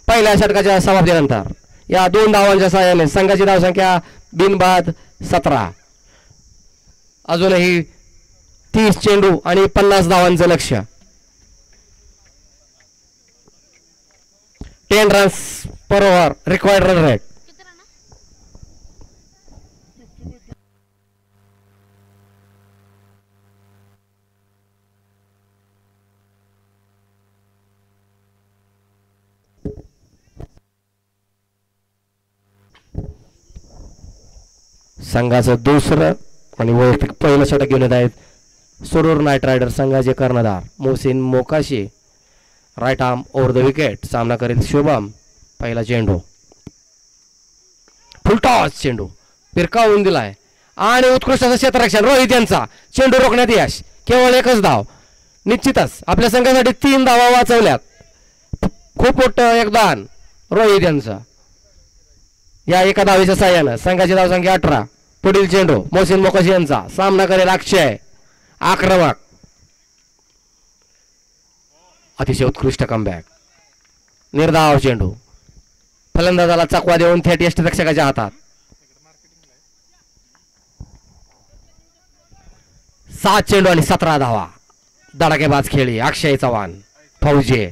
पहिल्या षटकाच्या समाप्तीनंतर या 2 धावांच्या सहाय्याने संघाची धावसंख्या बिनबाद 17. अजूनही 30 चेंडू आणि 50 धावांचं लक्ष. 10 रन्स पर ओव्हर रिक्वायर्ड रन रेट. संघाचं दुसरं आणि वैयक्तिक पहिलं षटक घेऊन येत आहेत सुरूर नाईट रायडर संघाचे कर्णधार Mohsin Mokashi. Right arm over the wicket. सामना करेल शुभम. पहिला चेंडू फुलटॉस चेंडू फिरकावून दिलाय आणि उत्कृष्ट असं क्षेत्ररक्षण रोहित यांचा. चेंडू रोखण्यात यश. केवळ 1च धाव. निश्चितच आपल्या संघासाठी 3 धावा वाचवल्यात. खूप मोठं योगदान रोहित यांचं. या एका धावेच्या साह्यानं संघाची धावसंख्या 18. पुढील चेंडू मोहसिन मोकाशी यांचा. सामना करेल अक्षय. आक्रमक अतिशय उत्कृष्ट कमबॅक. निर्धाव चेंडू फलंदाजाला चकवा देऊन थेट यष्टिरक्षकाच्या हातात. 7 चेंडू आणि 17 धावा. धडाकेबाज खेळी अक्षय चव्हाण फौजी.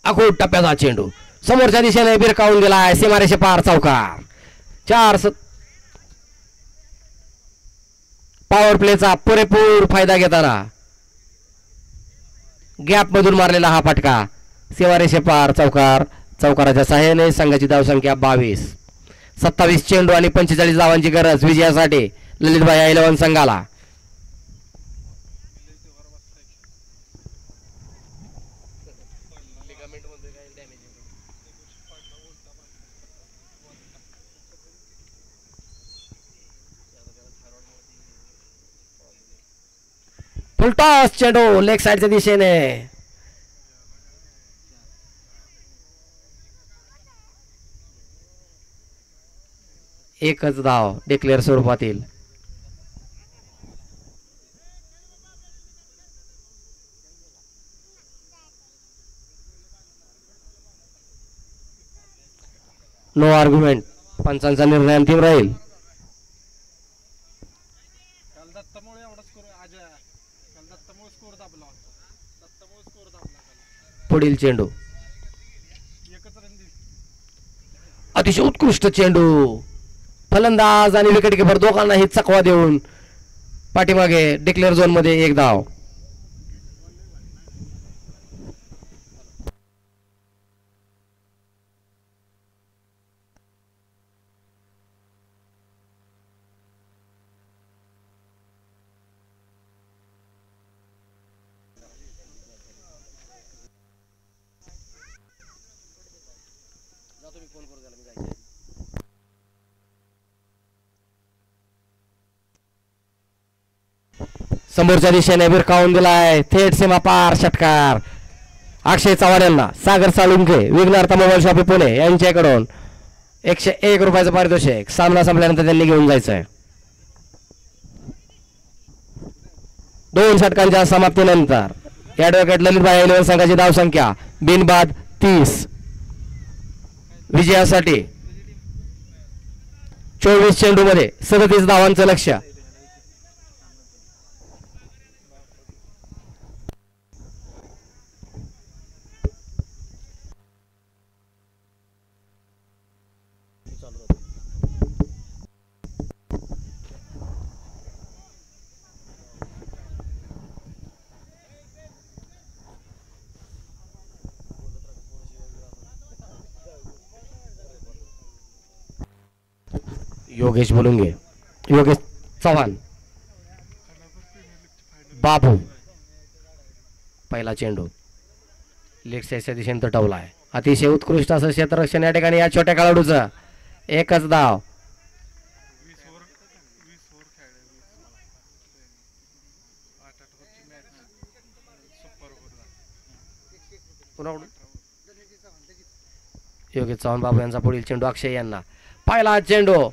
आखूड टप्प्याचा चेंडू समोरच्या दिशेने बिरकावून दिलाय. सीमारेषे पार चौकार. 4 पॉवर प्लेचा पुरेपूर फायदा घेताना गॅप मधून मारलेला हा फटका. सीमारेषे पार चौकार. चौकाराच्या सहाय्याने संघाची धावसंख्या 22. 27 चेंडू आणि 45 धावांची गरज विजयासाठी ललितभाई 11 संघाला. फुलटॉस चेंडू लेग साइडच्या दिशेने. एकच धाव डिक्लेअर स्वरूपातील. No argument. पंचांचा निर्णय अंतिम राहील. पुढील चेंडू अतिशय उत्कृष्ट चेंडू. फलंदाज आणि विकेट किपर दोघांनाही चकवा देऊन पाठीमागे डिक्लेअर झोन मध्ये एक धाव. समोरच्या दिशेने भिरकावून दिलाय थेट सीमा पार षटकार. अक्षय चव्हाण यांना सागर साळुंखे विघ्नार्थ मोबाईल शॉपी पुणे यांच्याकडून 101 रुपयाचं पारितोषिक. सामना संपल्यानंतर त्यांनी घेऊन जायचंय. 2 षटकांच्या समाप्तीनंतर ॲडव्होकेट ललितभाई इलेव्हन संघाची धावसंख्या बिनबाद 30. विजयासाठी 24 चेंडू मध्ये 37 धावांचं लक्ष. योगेश बोलुंगे, योगेश चव्हाण, बाबू. पहिला चेंडू लेग साईडच्या दिशेने तटवला आहे. अतिशय उत्कृष्ट असं क्षेत्ररक्षण या ठिकाणी या छोट्या खेळाडूचं. एकच धाव. योगेश चव्हाण बाबू यांचा पुढील चेंडू अक्षय यांना. पहिला चेंडू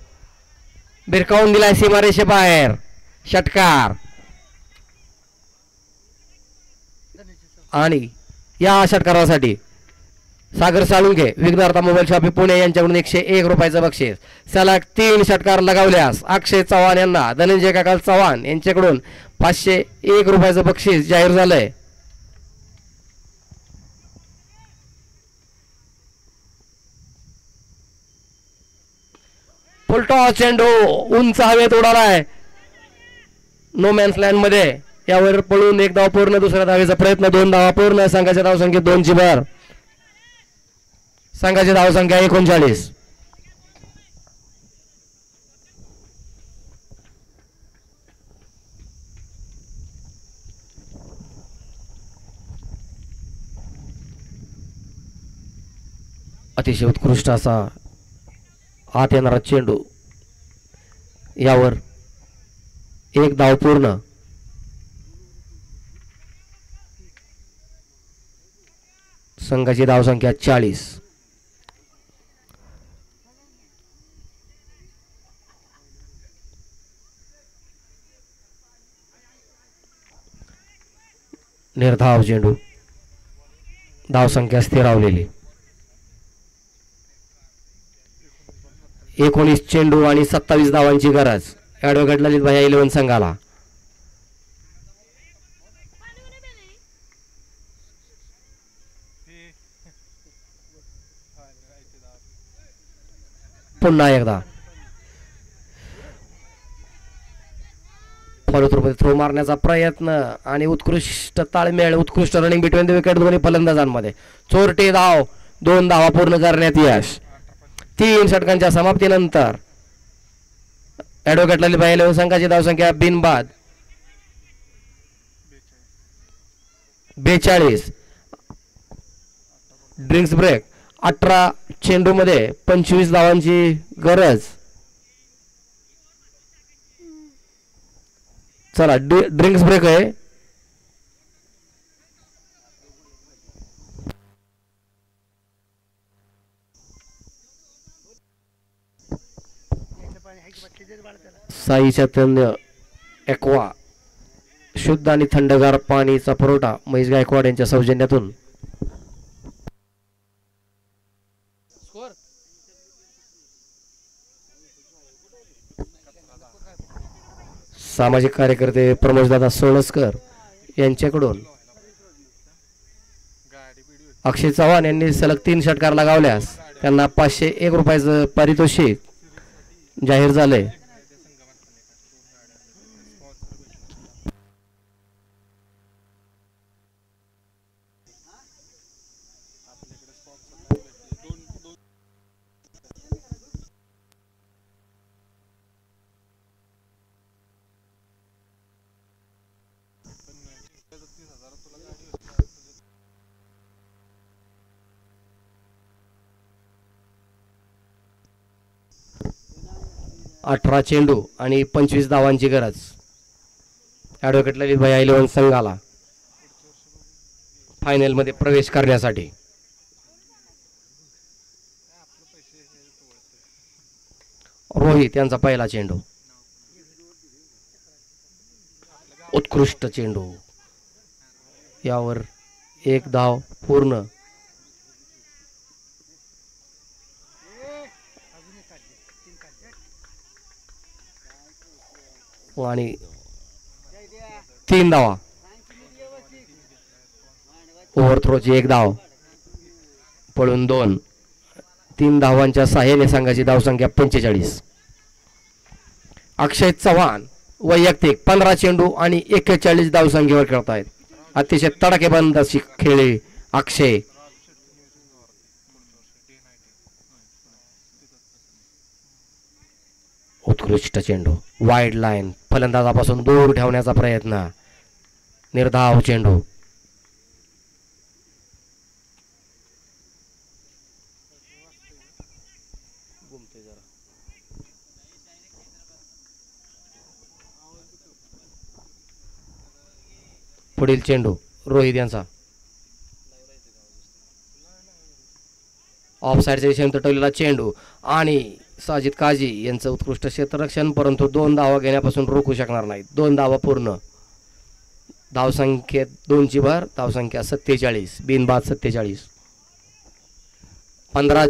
भिरकावून दिलाय सीमारेषे बाहेर. षटकार. आणि या षटकारासाठी सागर साळुंखे विघ्नार्थ मोबाईल शॉपी पुणे यांच्याकडून 101 रुपयाचं बक्षीस. सलग 3 षटकार लगावल्यास अक्षय चव्हाण यांना धनंजय काका चव्हाण यांच्याकडून 501 रुपयाचं बक्षीस जाहीर झालंय. फुलटॉस चेंडू उंच हवेत उडालाय नो मॅन्स लँड मध्ये. यावर पळून 1 धाव पूर्ण. दुसऱ्या धावेचा प्रयत्न. 2 धावा पूर्ण. संघाच्या धावसंख्येत 2 ची भर. संघाची धावसंख्या 39. अतिशय उत्कृष्ट असा आत येणारा चेंडू. यावर 1 धाव पूर्ण. संघाची धावसंख्या 40. निर्धाव चेंडू. धावसंख्या स्थिरावलेली. 19 चेंडू आणि 27 धावांची गरज ॲडव्होकेट ललितभाई इलेव्हन संघाला. पुन्हा एकदा फॉलो थ्रो मारण्याचा प्रयत्न आणि उत्कृष्ट ताळमेळ. उत्कृष्ट रनिंग बिटवीन द विकेट दोन्ही फलंदाजांमध्ये. चोरटी धाव. 2 धावा पूर्ण करण्यात यश. 3 षटकांच्या समाप्तीनंतर ॲडव्होकेट ललितभाई इलेव्हन संघाची धावसंख्या बिनबाद 42. Drinks break. 18 चेंडू मध्ये 25 धावांची गरज. चला ड्रिंक्स ब्रेक आहे. साई चैतन्य एक्वा शुद्ध आणि थंडगार पाणीचा पुरवठा महेश गायकवाड यांच्या सौजन्यातून. सामाजिक कार्यकर्ते प्रमोददादा सोळसकर यांच्याकडून अक्षय चव्हाण यांनी सलग 3 षटकार लगावल्यास त्यांना 501 रुपयाचं पारितोषिक जाहीर झाले. अठरा चेंडू आणि 25 धावांची गरज ॲडव्होकेट ललितभाई 11 संघाला फायनल मध्ये प्रवेश करण्यासाठी. रोहित यांचा पहिला चेंडू, उत्कृष्ट चेंडू, यावर 1 धाव पूर्ण. आणि 3 धावा. ओव्हरथ्रोची 1 धाव, पळून 2. 3 धावांच्या सहाय्याने संघाची धावसंख्या 45. अक्षय चव्हाण वैयक्तिक 15 चेंडू आणि 41 धावसंख्येवर खेळतायत. अतिशय तडकेबंद अशी खेळी अक्षय. उत्कृष्ट चेंडू, वाईड लाईन, फलंदाजापासून दूर ठेवण्याचा प्रयत्न, निर्धाव चेंडू. पुढील चेंडू रोहित यांचा ऑफ साईडच्या दिशेने तटवलेला चेंडू आणि साजिद काझी यांचं उत्कृष्ट क्षेत्ररक्षण, परंतु 2 धावा घेण्यापासून रोखू शकणार नाहीत. 2 धावा पूर्ण. धावसंख्येत 2ची भर, धावसंख्या 47, बिनबाद 47. 15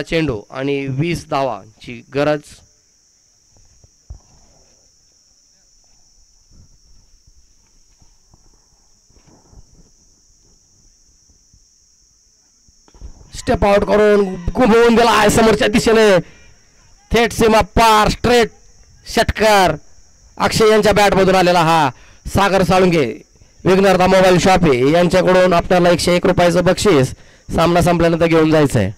चेंडू आणि 20 धावांची गरज. स्टेप आउट करून घुमवून दिला आहे समोरच्या दिशेने, थेट सीमा पार, स्ट्रेट षटकार. अक्षय यांच्या बॅट मधून आलेला हा. सागर साळुंगे विघ्नहर्ता मोबाईल शॉप यांच्याकडून आपल्याला 101 रुपयाचं बक्षीस सामना संपल्यानंतर घेऊन जायचंय.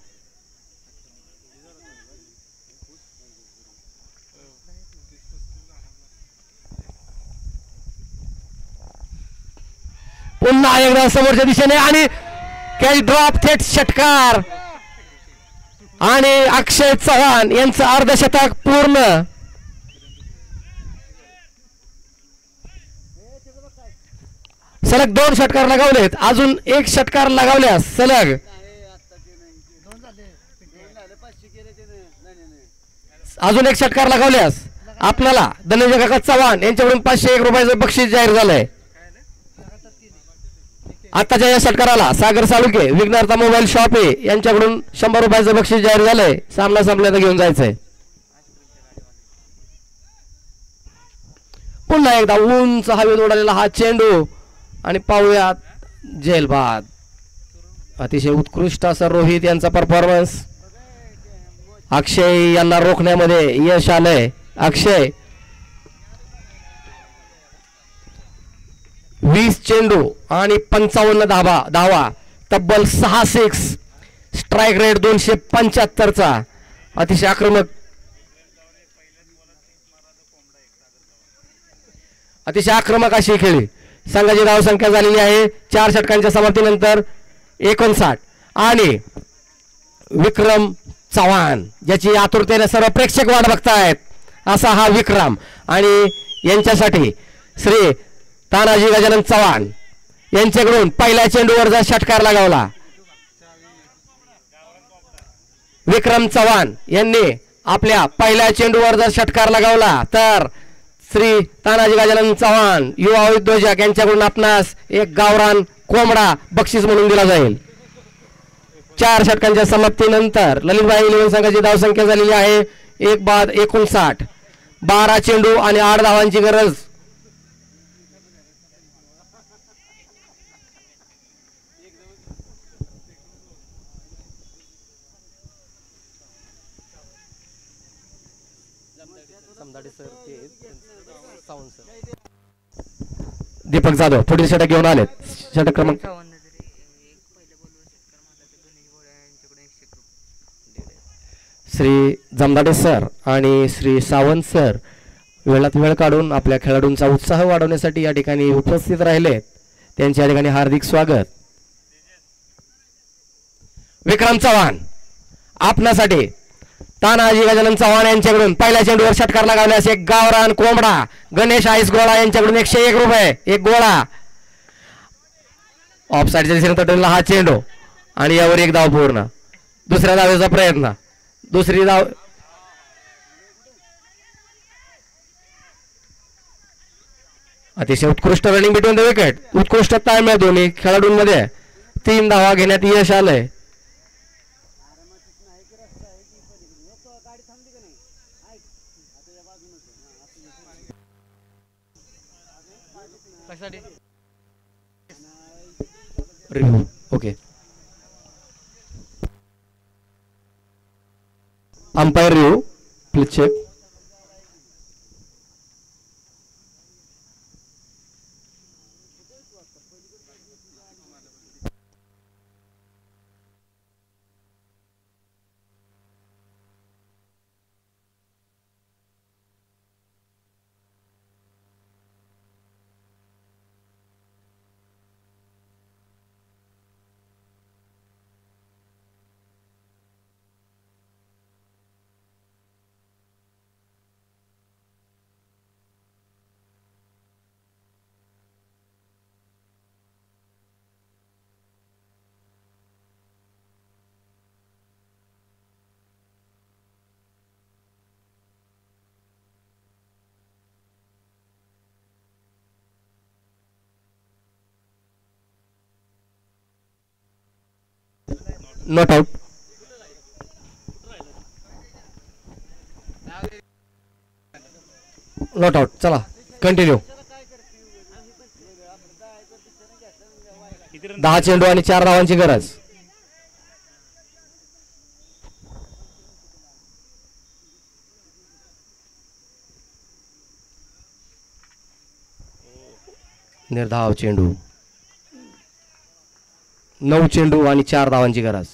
पुन्हा एकदा समोरच्या दिशेने आणि कॅच ड्रॉप, थेट षटकार. आणि अक्षय चव्हाण यांचं अर्धशतक पूर्ण. सलग 2 षटकार लगावलेत, अजून 1 षटकार लगावल्यास सलग अजून 1 षटकार लगावल्यास आपल्याला धनंजय काका चव्हाण यांच्याकडून 501 रुपयाचं बक्षीस जाहीर झालंय. आताच्या या षटकाराला सागर साळुंके विघ्नहर्ता मोबाईल शॉप यांच्याकडून 100 रुपयाचं बक्षीस जाहीर झालंय. सामना संपल्यानंतर घेऊन जायचंय. पुन्हा एकदा उंच हवेत उडालेला हा चेंडू आणि पाहूयात जेलबाद. अतिशय उत्कृष्ट असा रोहित यांचा परफॉर्मन्स. अक्षय यांना रोखण्यामध्ये यश आलंय. अक्षय 20 चेंडू आणि 55 धावा, तब्बल 6 सिक्स, स्ट्राईक रेट 275चा. अतिशय आक्रमक अशी खेळी. संघाची धावसंख्या झालेली आहे 4 षटकांच्या समाप्तीनंतर 59. आणि विक्रम चव्हाण ज्याची आतुरतेने सर्व प्रेक्षक वाट बघतायत असा हा विक्रम. आणि यांच्यासाठी श्री तानाजी गजानन चव्हाण यांच्याकडून पहिल्या चेंडूवर जर षटकार लगावला. विक्रम चव्हाण यांनी आपल्या पहिल्या चेंडूवर जर षटकार लगावला तर श्री तानाजी गजानन चव्हाण युवा उद्योजक यांच्याकडून आपणास एक गावरान कोंबडा बक्षीस म्हणून दिला जाईल. 4 षटकांच्या समाप्तीनंतर ललितबाई इलेव्हन संघाची धावसंख्या झालेली आहे 1 बाद 59. 12 चेंडू आणि 8 धावांची गरज. दीपक जाधव पुढील षटक घेऊन आले. षटक क्रमांक श्री जमदाडे सर आणि श्री सावंत सर वेळात वेळ काढून आपल्या खेळाडूंचा उत्साह वाढवण्यासाठी या ठिकाणी उपस्थित राहिले. त्यांच्या ठिकाणी हार्दिक स्वागत. विक्रम चव्हाण आपणासाठी तानाजी गजानन चव्हाण यांच्याकडून पहिल्या चेंडूवर षटकार लगावल्यास एक गावरान कोंबडा. गणेश आईस गोळा यांच्याकडून 101 रुपये एक गोळा. ऑफसाईडच्या दिशेने तटलेला हा चेंडू आणि यावर एक धाव पूर्ण. दुसऱ्या धावेचा प्रयत्न. दुसरी धाव अतिशय उत्कृष्ट रनिंग बिटवीन द विकेट. उत्कृष्ट ताळमेळ दोन्ही खेळाडूंमध्ये. 3 धावा घेण्यात यश आलंय. Review okay. Umpire review please check. Not out. Not out. चला कंटिन्यू. 10 चेंडू आणि 4 धावांची गरज. निर्धाव चेंडू. 9 चेंडू आणि 4 धावांची गरज.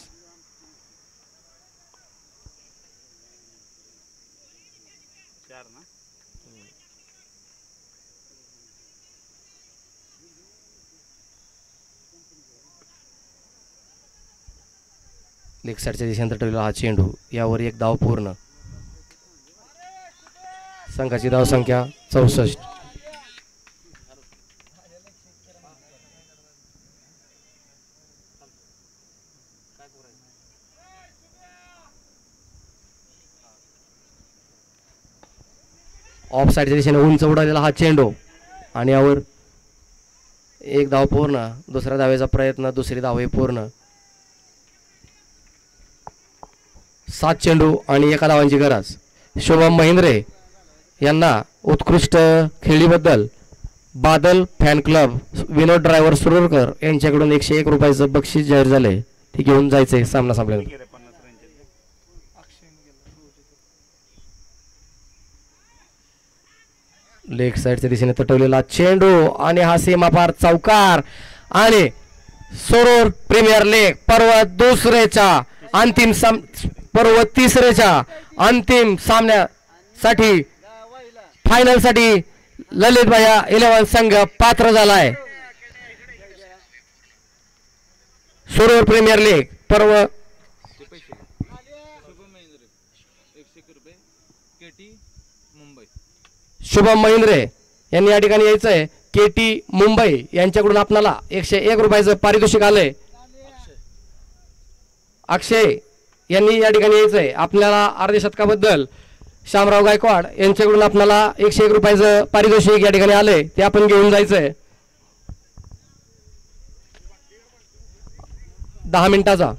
लेग साईडच्या दिशेने तटलेला हा चेंडू यावर एक धाव पूर्ण. संघाची धाव संख्या 64. ऑफ साईडच्या दिशेने उंच उडालेला हा चेंडू आणि यावर एक धाव पूर्ण. दुसऱ्या धावेचा प्रयत्न. दुसरी धाव पूर्ण. 7 चेंडू आणि 1 धावांची गरज. शुभम महिंद्रे यांना उत्कृष्ट खेळीबद्दल बादल फॅन क्लब विनोद ड्रायव्हर सुरूरकर यांच्याकडून 101 रुपयाचं बक्षीस जाहीर झाले. ते घेऊन जायचंय सामना संपल्यानंतर. लेग साईडच्या दिशेने तटवलेला चेंडू आणि हा सीमापार चौकार आणि सोरोर प्रीमियर लीग पर्व दुसऱ्याच्या अंतिम पर्व तिसऱ्याच्या अंतिम सामन्यासाठी फायनल साठी ललित भाया 11 संघ पात्र झालाय. सोरोर प्रीमियर लीग पर्व शुभम महिंद्रे यांनी या ठिकाणी यायचंय. केटी मुंबई यांच्याकडून आपल्याला 101 रुपयाचं पारितोषिक आलंय. अक्षय यांनी या ठिकाणी यायचं आहे. आपल्याला अर्ध्या शतकाबद्दल शामराव गायकवाड यांच्याकडून आपल्याला 101 रुपयाचं पारितोषिक या ठिकाणी आलंय, ते आपण घेऊन जायचं आहे. 10 मिनिटाचा